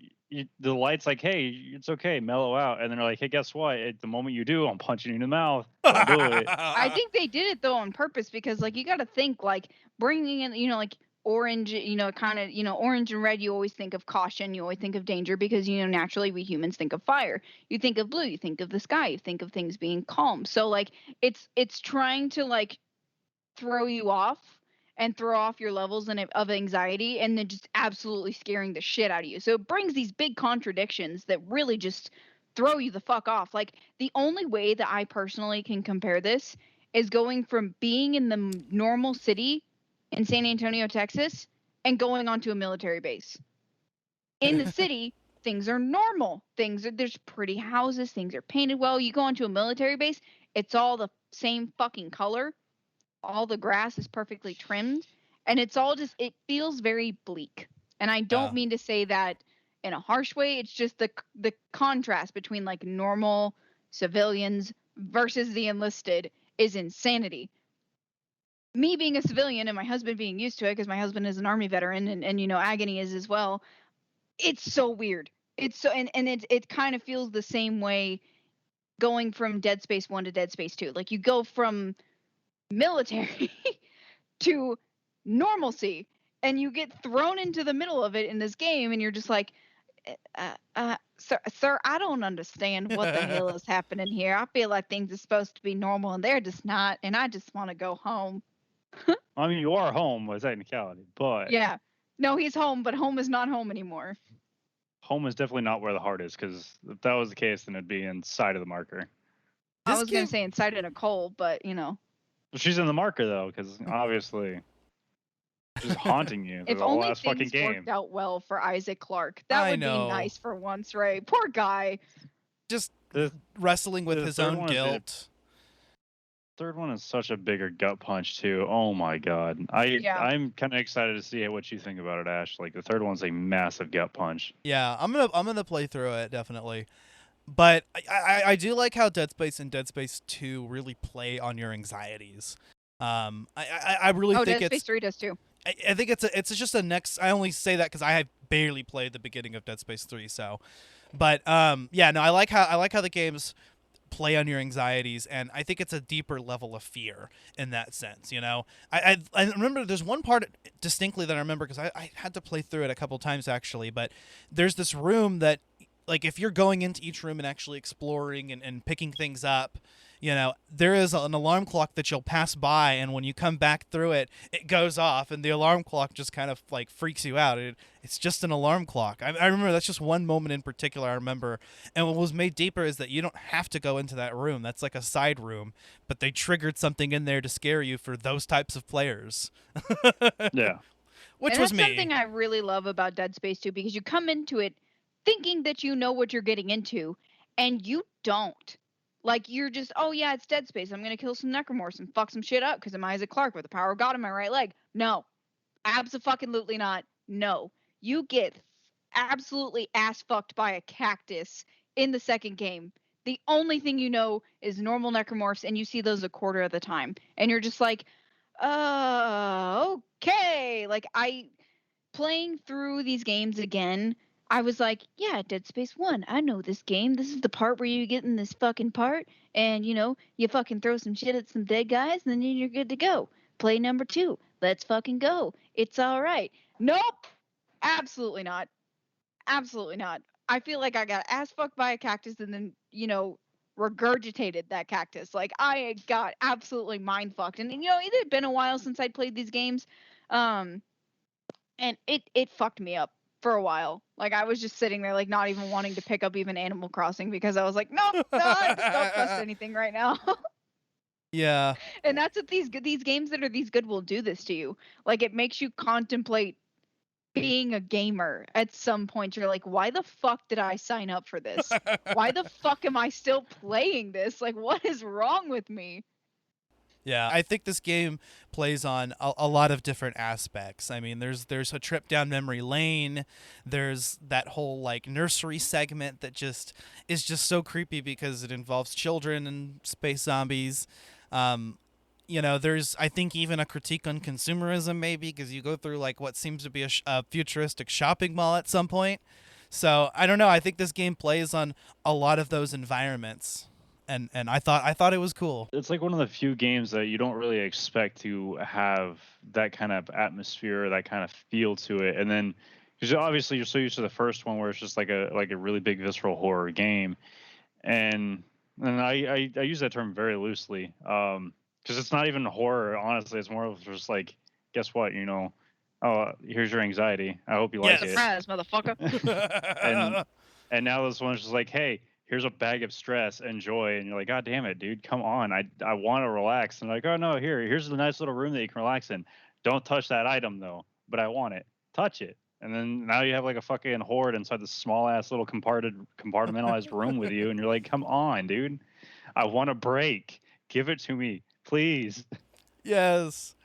the light's like, hey, it's okay, mellow out, and then they're like, hey, guess what? At the moment you do, I'm punching you in the mouth. Don't do it. I think they did it though on purpose because like you got to think like bringing in like orange, kind of orange and red. You always think of caution. You always think of danger because naturally we humans think of fire. You think of blue. You think of the sky. You think of things being calm. So like it's trying to like throw you off and throw off your levels of anxiety, and then just absolutely scaring the shit out of you. So it brings these big contradictions that really just throw you the fuck off. Like the only way that I personally can compare this is going from being in the normal city in San Antonio, Texas, and going onto a military base. In the city, things are normal. There's pretty houses, things are painted well. You go onto a military base, it's all the same fucking color. All the grass is perfectly trimmed, and it feels very bleak. And I don't mean to say that in a harsh way. It's just the contrast between like normal civilians versus the enlisted is insanity. Me being a civilian and my husband being used to it because my husband is an Army veteran and Agony is as well. It's so weird. It's so and it kind of feels the same way going from Dead Space 1 to Dead Space 2. Like you go from military to normalcy and you get thrown into the middle of it in this game, and you're just like, sir, I don't understand what the hell is happening here. I feel like things are supposed to be normal and they're just not, and I just want to go home. I mean, you are home with technicality, but yeah, no, he's home, but home is not home anymore. Home is definitely not where the heart is, because if that was the case, then it'd be inside of the marker. I was gonna say inside of Nicole, but She's in the marker though, because obviously she's haunting you if the only last things fucking game. worked out well for Isaac Clarke, that would be nice for once, right? Poor guy. Just wrestling with his own guilt. Third one is such a bigger gut punch too. Oh my god, I'm kind of excited to see what you think about it, Ash. Like the third one's a massive gut punch. Yeah, I'm gonna play through it definitely. But I do like how Dead Space and Dead Space 2 really play on your anxieties. I really think Dead Space 3 does too. I think it's just a next. I only say that because I have barely played the beginning of Dead Space 3. So, but yeah, no, I like how the games play on your anxieties, and I think it's a deeper level of fear in that sense. You know, I remember there's one part distinctly that I remember because I had to play through it a couple times actually, but there's this room that, like, if you're going into each room and actually exploring and picking things up, you know, there is an alarm clock that you'll pass by, and when you come back through it, it goes off, and the alarm clock just kind of like freaks you out. It's just an alarm clock. I remember that's just one moment in particular I remember, and what was made deeper is that you don't have to go into that room. That's like a side room, but they triggered something in there to scare you for those types of players. Yeah. Which and was that's me. something I really love about Dead Space 2 because you come into it thinking that you know what you're getting into, and you don't. Like, you're just, oh yeah, it's Dead Space. I'm gonna kill some necromorphs and fuck some shit up because I'm Isaac Clarke with the power of God in my right leg. No, absolutely not. No, you get absolutely ass fucked by a cactus in the second game. The only thing you know is normal necromorphs, and you see those a quarter of the time, and you're just like, okay. Like, playing through these games again, I was like, yeah, Dead Space 1, I know this game. This is the part where you get in this fucking part and, you know, you fucking throw some shit at some dead guys and then you're good to go. Play number 2. Let's fucking go. It's all right. Nope. Absolutely not. Absolutely not. I feel like I got ass fucked by a cactus and then, you know, regurgitated that cactus. Like, I got absolutely mind fucked. And, you know, it had been a while since I'd played these games. And it fucked me up for a while. Like, I was just sitting there, like, not even wanting to pick up even Animal Crossing because I was like, no, I just don't trust anything right now. Yeah. And that's what these games that are these good will do this to you. Like, it makes you contemplate being a gamer at some point. You're like, why the fuck did I sign up for this? Why the fuck am I still playing this? Like, what is wrong with me? Yeah, I think this game plays on a lot of different aspects. I mean, there's a trip down memory lane. There's that whole like nursery segment that just is just so creepy because it involves children and space zombies. You know, there's I think even a critique on consumerism maybe because you go through like what seems to be a futuristic shopping mall at some point. So I don't know. I think this game plays on a lot of those environments. And I thought it was cool. It's like one of the few games that you don't really expect to have that kind of atmosphere, that kind of feel to it. And then, because obviously you're so used to the first one where it's just like a really big visceral horror game, and I use that term very loosely, because it's not even horror. Honestly, it's more of just like, guess what, you know, oh, here's your anxiety. I hope you like it. Surprise, motherfucker. and now this one's just like, hey, here's a bag of stress and joy, and you're like, God damn it, dude, come on, I want to relax. And like, oh no, here's the nice little room that you can relax in. Don't touch that item though, but I want it. Touch it. And then now you have like a fucking horde inside this small ass little compartmentalized room with you, and you're like, come on, dude, I want a break. Give it to me, please. Yes.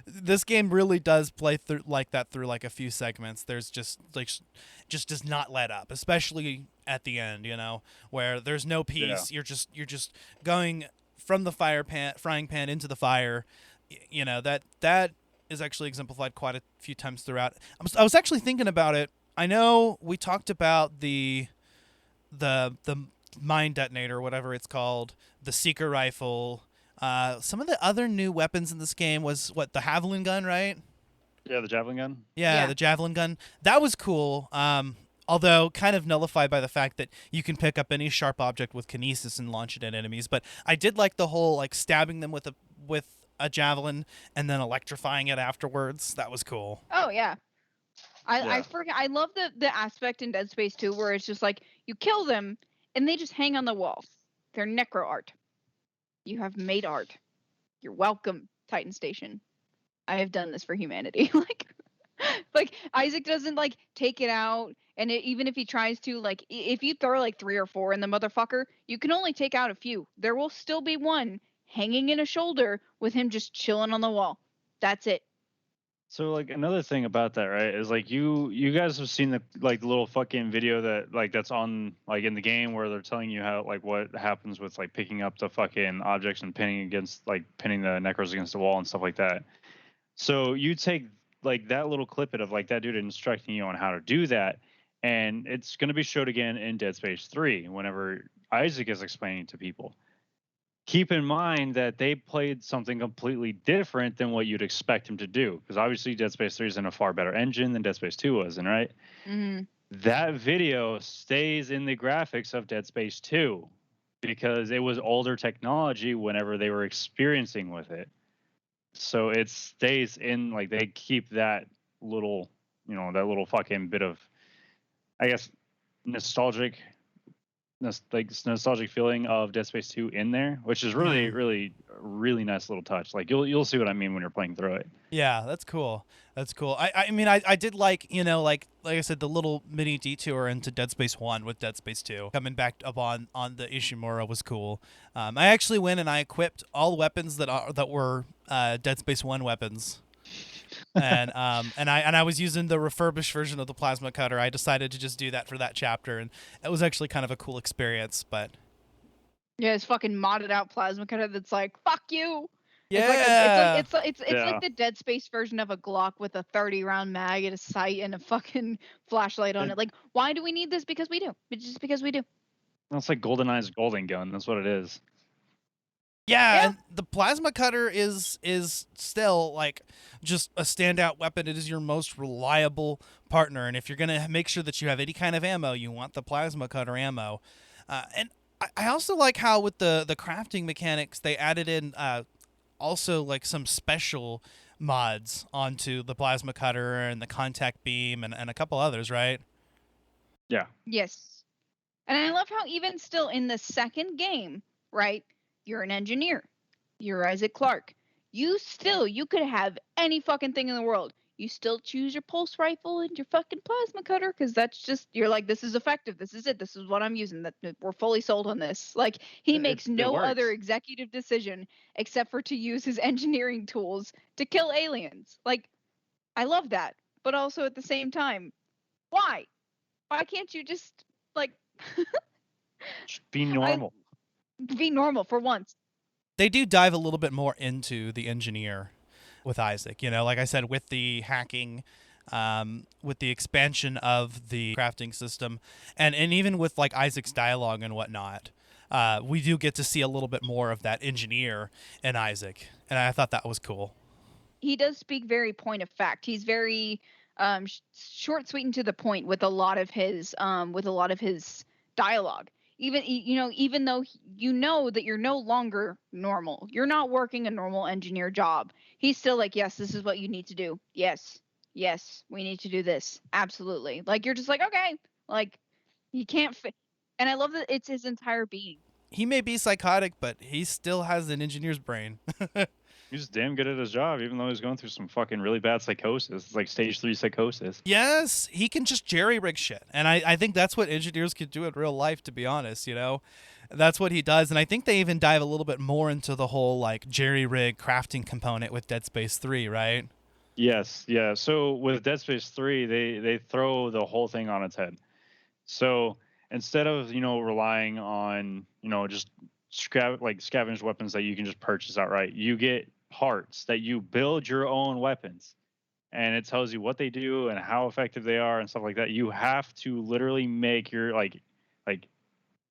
This game really does play through like that through like a few segments. There's just does not let up, especially at the end, you know, where there's no peace. Yeah. You're just going from the frying pan into the fire. You know, that is actually exemplified quite a few times throughout. I was actually thinking about it. I know we talked about the mine detonator, whatever it's called, the seeker rifle. Some of the other new weapons in this game was what, the Javelin gun, right? Yeah, the Javelin gun. Yeah, the Javelin gun. That was cool. Although kind of nullified by the fact that you can pick up any sharp object with kinesis and launch it at enemies. But I did like the whole like stabbing them with a javelin and then electrifying it afterwards. That was cool. Oh yeah. I love the aspect in Dead Space 2 where it's just like you kill them and they just hang on the wall. They're necro art. You have made art. You're welcome, Titan Station. I have done this for humanity. like Isaac doesn't like take it out, and even if he tries to, like if you throw like 3 or 4 in the motherfucker, you can only take out a few. There will still be one hanging in a shoulder with him just chilling on the wall. That's it. So like another thing about that, right, is like you guys have seen the little fucking video that like that's on like in the game where they're telling you how like what happens with like picking up the fucking objects and pinning the necros against the wall and stuff like that. So you take like that little clip of like that dude instructing you on how to do that, and it's going to be showed again in Dead Space 3 whenever Isaac is explaining to people. Keep in mind that they played something completely different than what you'd expect him to do, because obviously Dead Space 3 is in a far better engine than Dead Space 2 was, and right? Mm-hmm. That video stays in the graphics of Dead Space 2 because it was older technology whenever they were experiencing with it. So it stays in, like, they keep that little, that little fucking bit of, I guess, nostalgic feeling of Dead Space 2 in there, which is really, really, really nice little touch. Like you'll see what I mean when you're playing through it. Yeah, that's cool. That's cool. I mean, I did like, like I said, the little mini detour into Dead Space 1 with Dead Space 2. Coming back up on the Ishimura was cool. I actually went and I equipped all weapons that were Dead Space 1 weapons. And I was using the refurbished version of the plasma cutter. I decided to just do that for that chapter, and it was actually kind of a cool experience. But yeah, it's fucking modded out plasma cutter that's like, fuck you. Yeah, it's like the Dead Space version of a Glock with a 30-round mag and a sight and a fucking flashlight on it. Like, why do we need this? Because we do. It's just because we do. It's like GoldenEye's golden gun. That's what it is. Yeah, and the plasma cutter is still like just a standout weapon. It is your most reliable partner, and if you're gonna make sure that you have any kind of ammo, you want the plasma cutter ammo. And I also like how with the crafting mechanics they added in also like some special mods onto the plasma cutter and the contact beam and a couple others, right? Yeah. Yes. And I love how even still in the second game, right? You're an engineer. You're Isaac Clarke. You could have any fucking thing in the world. You still choose your pulse rifle and your fucking plasma cutter because that's just, you're like, this is effective. This is it. This is what I'm using. That we're fully sold on this. Like, he makes no other executive decision except for to use his engineering tools to kill aliens. Like, I love that. But also at the same time, why? Why can't you just, like... Just be normal. Be normal for once. They do dive a little bit more into the engineer with Isaac, like I said, with the hacking, with the expansion of the crafting system, and even with like Isaac's dialogue and whatnot, we do get to see a little bit more of that engineer in Isaac, and I thought that was cool. He does speak very point of fact. He's very short, sweet, and to the point with a lot of his dialogue. Even though that you're no longer normal, you're not working a normal engineer job. He's still like, yes, this is what you need to do. Yes, we need to do this. Absolutely. Like, you're just like, okay, like, you can't fit. And I love that it's his entire being. He may be psychotic, but he still has an engineer's brain. He's damn good at his job, even though he's going through some fucking really bad psychosis. It's like stage 3 psychosis. Yes, he can just jerry-rig shit. And I think that's what engineers could do in real life, to be honest, That's what he does. And I think they even dive a little bit more into the whole, like, jerry-rig crafting component with Dead Space 3, right? Yes, yeah. So with Dead Space 3, they throw the whole thing on its head. So instead of, relying on, just scavenged weapons that you can just purchase outright, you get parts that you build your own weapons, and it tells you what they do and how effective they are and stuff like that. You have to literally make your like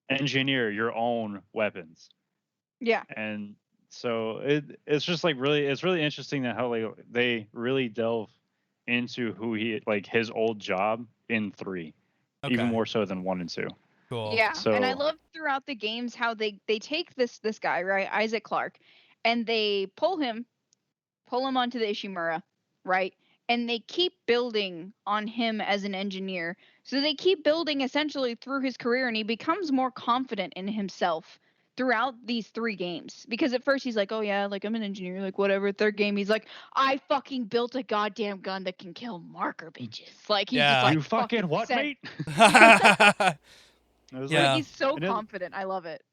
engineer your own weapons. Yeah. And so it's just like it's really interesting that how they really delve into who he, like, his old job in 3, even more so than 1 and 2. Cool. Yeah, So, and I love throughout the games how they take this guy, right, Isaac Clarke, and they pull him onto the Ishimura, right, and they keep building on him as an engineer. So they keep building essentially through his career, and he becomes more confident in himself throughout these 3 games. Because at first he's like, oh yeah, like, I'm an engineer, like, whatever. Third game he's like, I fucking built a goddamn gun that can kill marker bitches. Like, he's just like, you fucking what, mate? Like, he's so confident. I love it.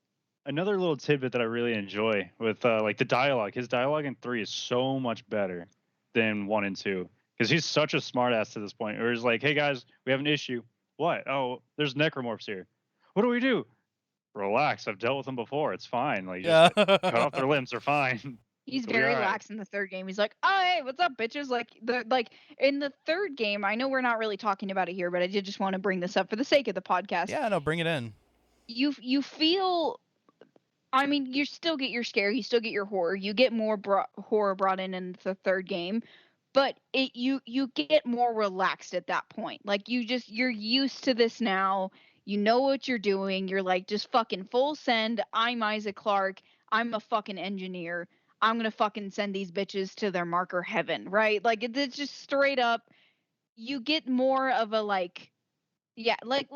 Another little tidbit that I really enjoy with like the dialogue. His dialogue in 3 is so much better than 1 and 2, because he's such a smartass to this point. Where he's like, "Hey guys, we have an issue. What? Oh, there's necromorphs here. What do we do? Relax. I've dealt with them before. It's fine. Like, just cut off their limbs. They're fine." He's It'll be very all right. lax in the third game. He's like, "Oh, hey, what's up, bitches?" Like in the third game. I know we're not really talking about it here, but I did just want to bring this up for the sake of the podcast. Yeah, no, bring it in. You feel. I mean, you still get your scare, you still get your horror. You get more horror brought in the third game, but you get more relaxed at that point. Like you're used to this now. You know what you're doing. You're like just fucking full send. I'm Isaac Clarke. I'm a fucking engineer. I'm gonna fucking send these bitches to their marker heaven, right? Like it's just straight up. You get more of a like, yeah, like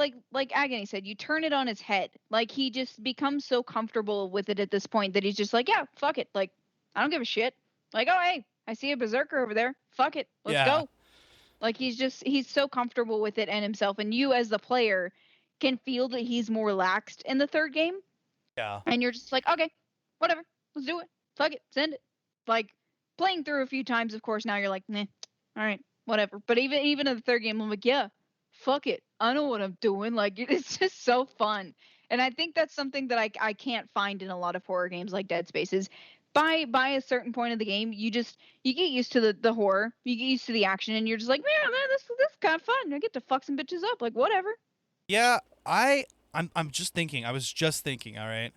Agony said, you turn it on his head. Like he just becomes so comfortable with it at this point that he's just like, yeah, fuck it. Like I don't give a shit. Like, oh hey, I see a berserker over there. Fuck it, let's go. Like he's so comfortable with it and himself, and you as the player can feel that he's more relaxed in the third game. Yeah. And you're just like, okay, whatever, let's do it. Fuck it, send it. Like playing through a few times, of course, now you're like, nah, all right, whatever. But even in the third game, I'm like, yeah, fuck it, I know what I'm doing. Like it's just so fun. And I think that's something that I can't find in a lot of horror games like Dead Space is by a certain point of the game, you get used to the horror, you get used to the action, and you're just like, man, this is kind of fun. I get to fuck some bitches up, like whatever. Yeah, I'm just thinking. I was just thinking. All right,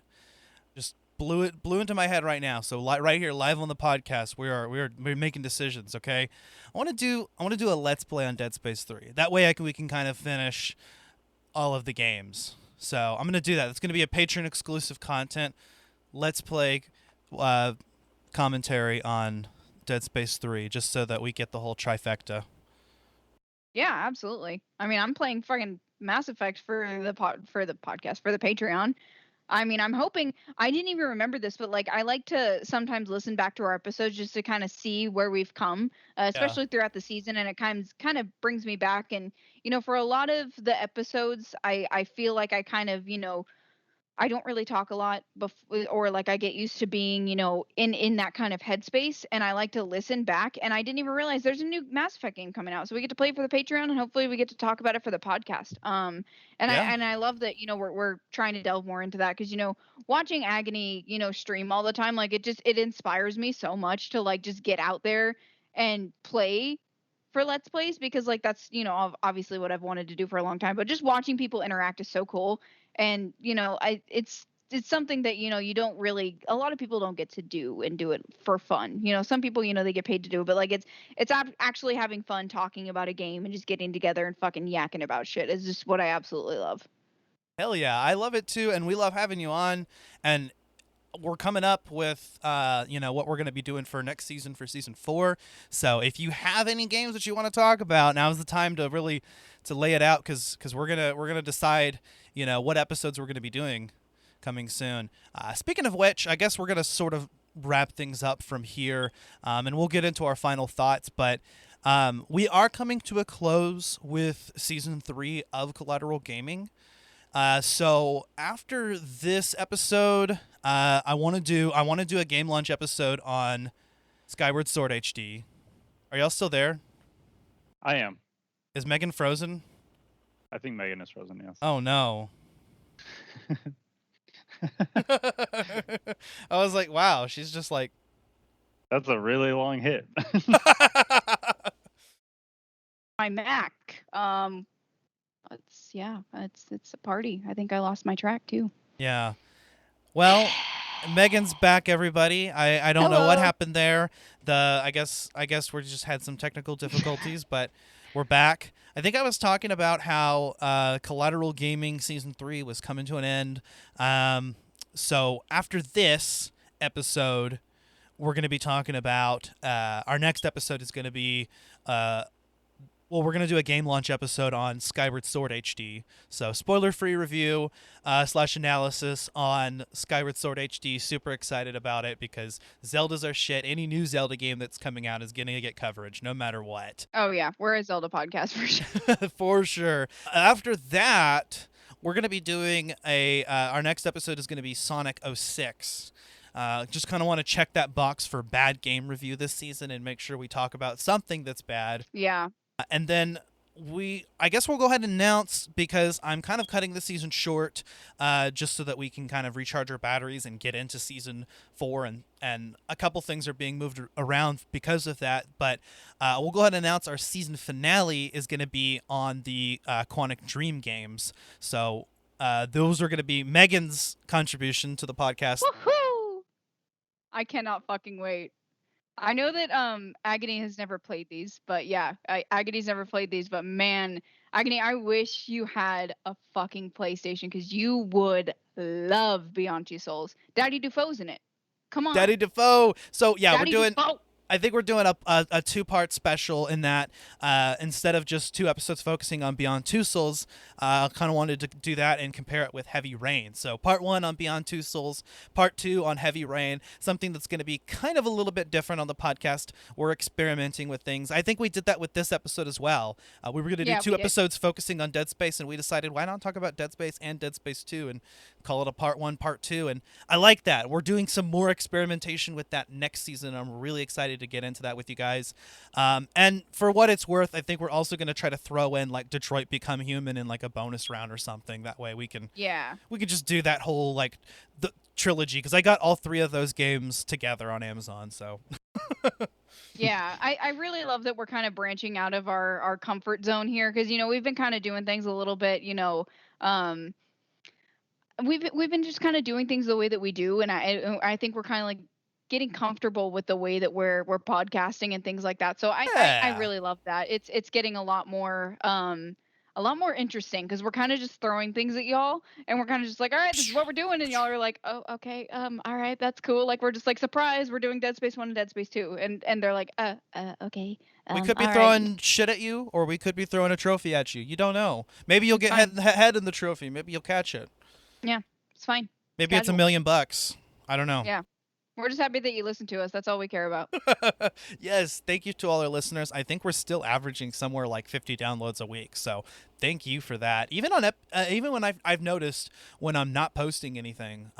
just blew into my head right now. So right here, live on the podcast, we're making decisions. Okay, I want to do a let's play on Dead Space 3. That way, we can kind of finish all of the games. So I'm gonna do that. It's gonna be a Patreon exclusive content. Let's play commentary on Dead Space 3, just so that we get the whole trifecta. Yeah, absolutely. I mean, I'm playing fucking Mass Effect for the podcast, for the Patreon. I mean, I'm hoping. I didn't even remember this, but like I like to sometimes listen back to our episodes just to kind of see where we've come, especially throughout the season, and it kind of brings me back. And for a lot of the episodes, I feel like I kind of I don't really talk a lot or like I get used to being, in that kind of headspace, and I like to listen back, and I didn't even realize there's a new Mass Effect game coming out. So we get to play it for the Patreon, and hopefully we get to talk about it for the podcast. I love that, we're trying to delve more into that, cuz watching Agony, stream all the time, like it inspires me so much to like just get out there and play for Let's Plays, because like that's, obviously what I've wanted to do for a long time, but just watching people interact is so cool. And it's something that you don't really, a lot of people don't get to do and do it for fun. Some people, they get paid to do it, but like it's actually having fun talking about a game and just getting together and fucking yakking about shit is just what I absolutely love. Hell yeah, I love it too, and we love having you on. And we're coming up with what we're going to be doing for next season, for season 4. So if you have any games that you want to talk about, now's the time to really lay it out, because we're gonna decide what episodes we're going to be doing coming soon. Speaking of which, I guess we're going to sort of wrap things up from here, and we'll get into our final thoughts. But we are coming to a close with season 3 of Collateral Gaming. So after this episode, I want to do a game launch episode on Skyward Sword HD. Are y'all still there? I am. Is Megan frozen? I think Megan is frozen, yes. Oh no. I was like, wow, she's just like. That's a really long hit. My Mac. It's a party. I think I lost my track too. Yeah. Well, Megan's back, everybody. I don't know what happened there. I guess we just had some technical difficulties, but we're back. I think I was talking about how Collateral Gaming Season 3 was coming to an end. So after this episode, we're going to be talking about our next episode is going to be we're going to do a game launch episode on Skyward Sword HD. So spoiler-free review / analysis on Skyward Sword HD. Super excited about it because Zelda's our shit. Any new Zelda game that's coming out is going to get coverage no matter what. Oh, yeah. We're a Zelda podcast for sure. For sure. After that, we're going to be doing our next episode is going to be Sonic 06. Just kind of want to check that box for bad game review this season and make sure we talk about something that's bad. Yeah. And then I guess we'll go ahead and announce, because I'm kind of cutting this season short, just so that we can kind of recharge our batteries and get into season 4, and a couple things are being moved around because of that. But we'll go ahead and announce our season finale is going to be on the Quantic Dream games. So those are going to be Megan's contribution to the podcast. Woohoo! I cannot fucking wait. I know that Agony has never played these, but yeah, Agony's never played these, but man, Agony, I wish you had a fucking PlayStation, because you would love Beyond Two Souls. Daddy Defoe's in it. Come on. Daddy Defoe. So yeah, Daddy we're doing. Defoe. I think we're doing a 2-part special in that instead of just 2 episodes focusing on Beyond Two Souls, I kind of wanted to do that and compare it with Heavy Rain. So part 1 on Beyond Two Souls, part 2 on Heavy Rain, something that's going to be kind of a little bit different on the podcast. We're experimenting with things. I think we did that with this episode as well. We were going to do 2 episodes focusing on Dead Space, and we decided why not talk about Dead Space and Dead Space 2 and call it a part 1, part 2. And I like that. We're doing some more experimentation with that next season. I'm really excited to get into that with you guys. And for what it's worth, I think we're also going to try to throw in like Detroit Become Human in like a bonus round or something. That way we can just do that whole like the trilogy, because I got all 3 of those games together on Amazon. So Yeah, I really love that we're kind of branching out of our comfort zone here, because we've been kind of doing things a little bit, we've been just kind of doing things the way that we do, and I think we're kind of like getting comfortable with the way that we're podcasting and things like that. So I really love that. It's getting a lot more interesting, because we're kind of just throwing things at y'all, and we're kind of just like, all right, this is what we're doing, and y'all are like, oh, okay, all right, that's cool. Like, we're just like, surprise, we're doing Dead Space 1 and Dead Space 2, and they're like, okay. We could be throwing shit at you, or we could be throwing a trophy at you. You don't know. Maybe you'll get head in the trophy. Maybe you'll catch it. Yeah, it's fine. Maybe it's $1 million. I don't know. Yeah. We're just happy that you listen to us. That's all we care about. Yes, thank you to all our listeners. I think we're still averaging somewhere like 50 downloads a week. So thank you for that. Even on even when I've noticed when I'm not posting anything,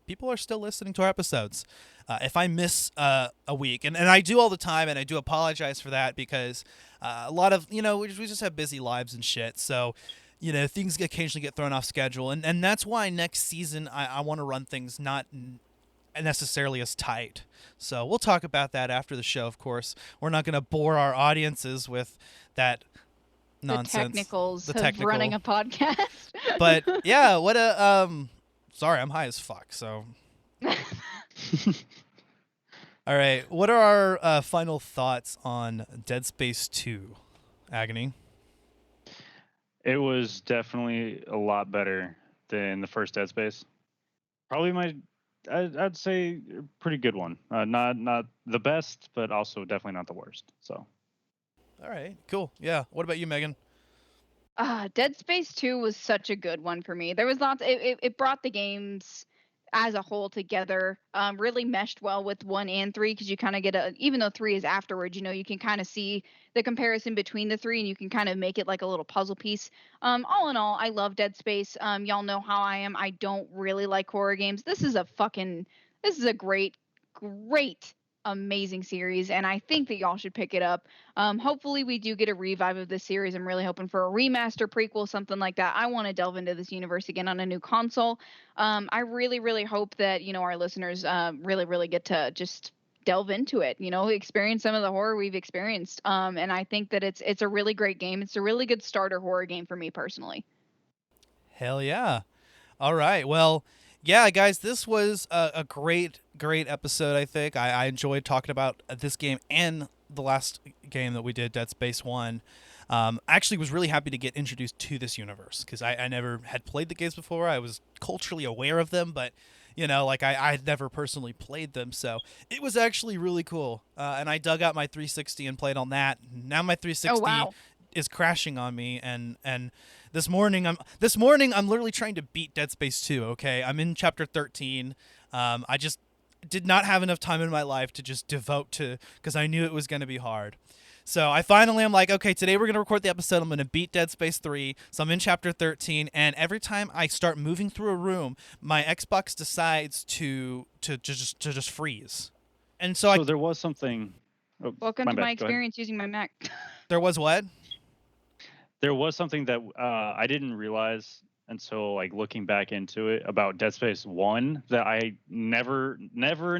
people are still listening to our episodes. If I miss a week, and I do all the time, and I do apologize for that, because a lot of, we just have busy lives and shit. So, things occasionally get thrown off schedule. And that's why next season I want to run things not necessarily as tight. So we'll talk about that after the show, of course. We're not going to bore our audiences with that nonsense. The technicals of running a podcast. But yeah, what a sorry, I'm high as fuck, so all right, what are our final thoughts on Dead Space 2, Agony? It was definitely a lot better than the first Dead Space. Probably I'd say a pretty good one. Not the best, but also definitely not the worst. So, all right, cool. Yeah. What about you, Megan? Dead Space 2 was such a good one for me. There was lots. It brought the games as a whole together. Really meshed well with 1 and 3, because you kind of get even though 3 is afterwards, you can kind of see the comparison between the 3, and you can kind of make it like a little puzzle piece. All in all, I love Dead Space. Y'all know how I am. I don't really like horror games. This is a great amazing series, and I think that y'all should pick it up. Hopefully we do get a revive of this series. I'm really hoping for a remaster, prequel, something like that. I want to delve into this universe again on a new console. I really hope that our listeners really get to just delve into it, experience some of the horror we've experienced. And I think that it's a really great game. It's a really good starter horror game for me personally. Hell yeah. All right, well, yeah, guys, this was a great episode, I think. I enjoyed talking about this game and the last game that we did, Dead Space 1. Actually was really happy to get introduced to this universe, because I never had played the games before. I was culturally aware of them, but, I had never personally played them. So it was actually really cool. And I dug out my 360 and played on that. Now my 360 is crashing on me, and this morning I'm literally trying to beat Dead Space 2, okay? I'm in chapter 13. I just did not have enough time in my life to just devote to, because I knew it was going to be hard. So I finally am like, okay, today we're going to record the episode. I'm going to beat Dead Space 3. So I'm in chapter 13, and every time I start moving through a room, my Xbox decides to just freeze. And so there was something. Welcome to my experience using my Mac. There was what? There was something that I didn't realize until like looking back into it about Dead Space 1 that I never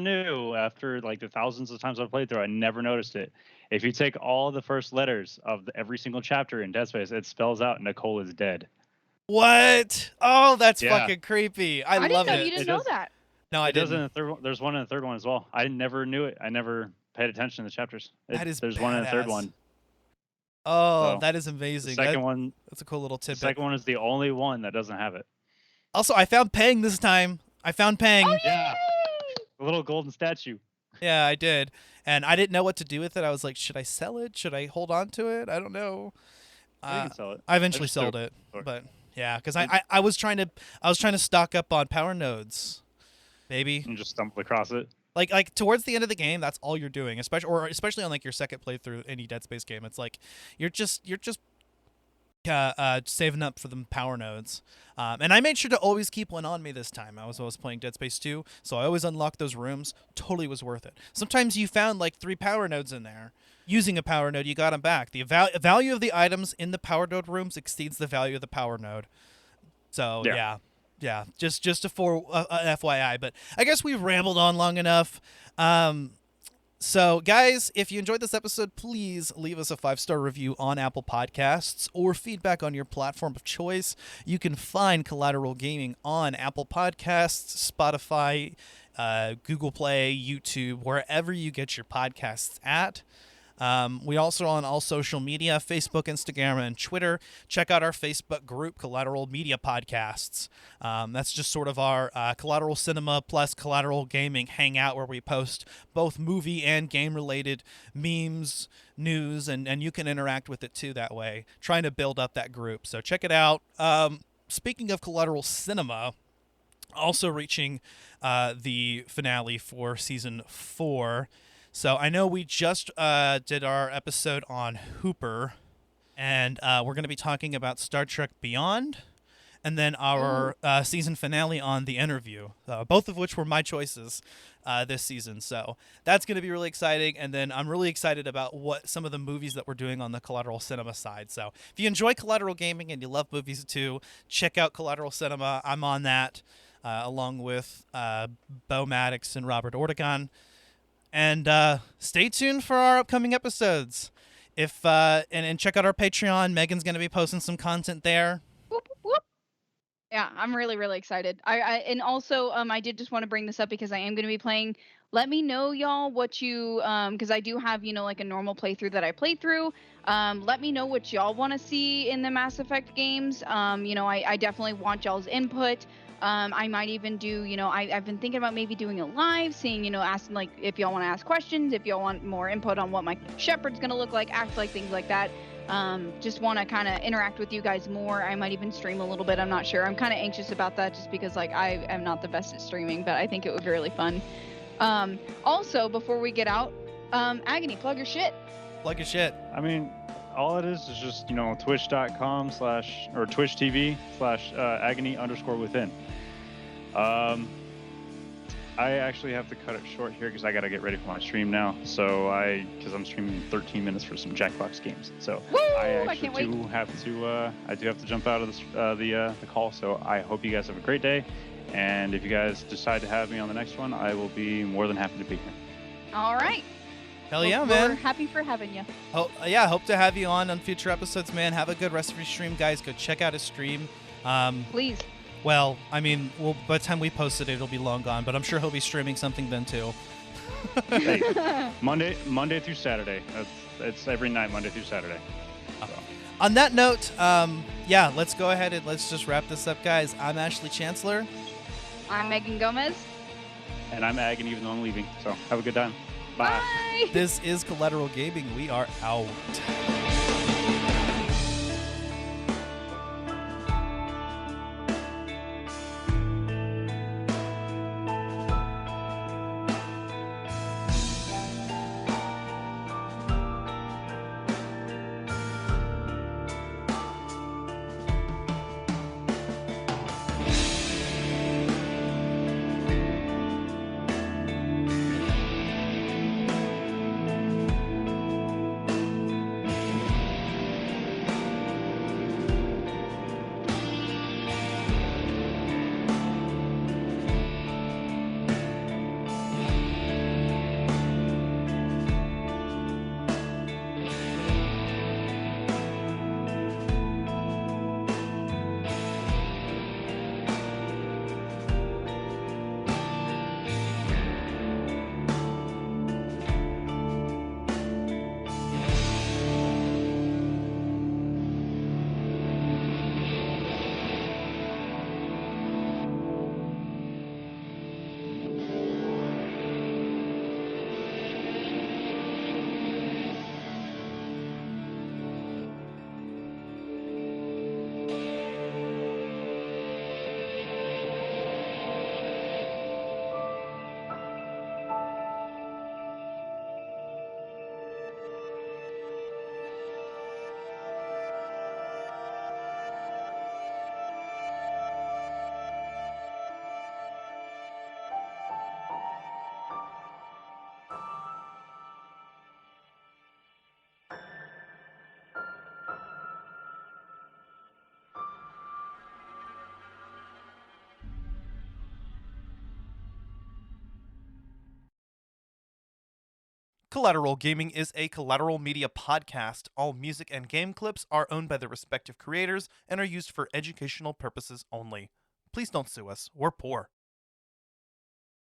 knew after like the thousands of times I've played through. I never noticed it. If you take all the first letters of every single chapter in Dead Space, it spells out Nicole is dead. What? Oh, that's Yeah. fucking creepy. I didn't love know it. you didn't know that. No, I It does in didn't. the third one. There's one in the third one as well. I never knew it. I never paid attention to the chapters. There's one in the third badass. one. Oh, So, that is The amazing. second one. That's a cool little The tidbit. second one is the only one that doesn't have it. Also, I found Peng this time. I found Peng. Oh, Yeah. The little golden statue. Yeah, I did. And I didn't know what to do with it. I was like, should I sell it? Should I hold on to it? I don't know. You can sell it. I eventually just sold threw it, it. but yeah, because I was trying to stock up on power nodes, baby. And just stumbled across it. Like towards the end of the game, that's all you're doing, especially on like your second playthrough any Dead Space game. It's like you're just saving up for the power nodes. And I made sure to always keep one on me this time. I was playing Dead Space 2, so I always unlocked those rooms. Totally was worth it. Sometimes you found like 3 power nodes in there. Using a power node, you got them back. The value of the items in the power node rooms exceeds the value of the power node. So yeah. Just a FYI. But I guess we've rambled on long enough. So, guys, if you enjoyed this episode, please leave us a 5-star review on Apple Podcasts or feedback on your platform of choice. You can find Collateral Gaming on Apple Podcasts, Spotify, Google Play, YouTube, wherever you get your podcasts at. We also on all social media, Facebook, Instagram, and Twitter. Check out our Facebook group, Collateral Media Podcasts. That's just sort of our Collateral Cinema plus Collateral Gaming hangout where we post both movie and game-related memes, news, and you can interact with it too that way, trying to build up that group. So check it out. Speaking of Collateral Cinema, also reaching the finale for Season 4. So I know we just did our episode on Hooper, and we're going to be talking about Star Trek Beyond, and then our season finale on The Interview, both of which were my choices this season. So that's going to be really exciting, and then I'm really excited about what some of the movies that we're doing on the Collateral Cinema side. So if you enjoy Collateral Gaming and you love movies too, check out Collateral Cinema. I'm on that, along with Bo Maddox and Robert Ortegon. And stay tuned for our upcoming episodes. And check out our Patreon. Megan's going to be posting some content there. Whoop, whoop. Yeah, I'm really, really excited. And also I did just want to bring this up because I am going to be playing. Let me know, y'all, what you because I do have like a normal playthrough that I played through. Let me know what y'all want to see in the Mass Effect games. I definitely want y'all's input. I might even do, I've been thinking about maybe doing a live, seeing, asking like if y'all want to ask questions, if y'all want more input on what my Shepard's going to look like, act like, things like that. Just want to kind of interact with you guys more. I might even stream a little bit. I'm not sure. I'm kind of anxious about that just because like I am not the best at streaming, but I think it would be really fun. Also, before we get out, Agony, plug your shit. Plug your shit. I mean, all it is just, twitch.com/ or Twitch TV / agony_within. I actually have to cut it short here because I got to get ready for my stream now. So because I'm streaming 13 minutes for some Jackbox games. So Woo! I I can't wait. do have to jump out of the call. So I hope you guys have a great day. And if you guys decide to have me on the next one, I will be more than happy to be here. All right. Hell yeah, We're man. happy for having you. Oh, yeah, hope to have you on future episodes, man. Have a good rest of your stream, guys. Go check out his stream. Please. Well, I mean, by the time we post it, it'll be long gone, but I'm sure he'll be streaming something then, too. Hey, Monday through Saturday. It's every night, Monday through Saturday. So. On that note, yeah, let's go ahead and let's just wrap this up, guys. I'm Ashley Chancellor. I'm Megan Gomez. And I'm Agony, even though I'm leaving. So have a good time. Bye. Bye. This is Collateral Gaming. We are out. Collateral Gaming is a Collateral Media podcast. All music and game clips are owned by their respective creators and are used for educational purposes only. Please don't sue us. We're poor.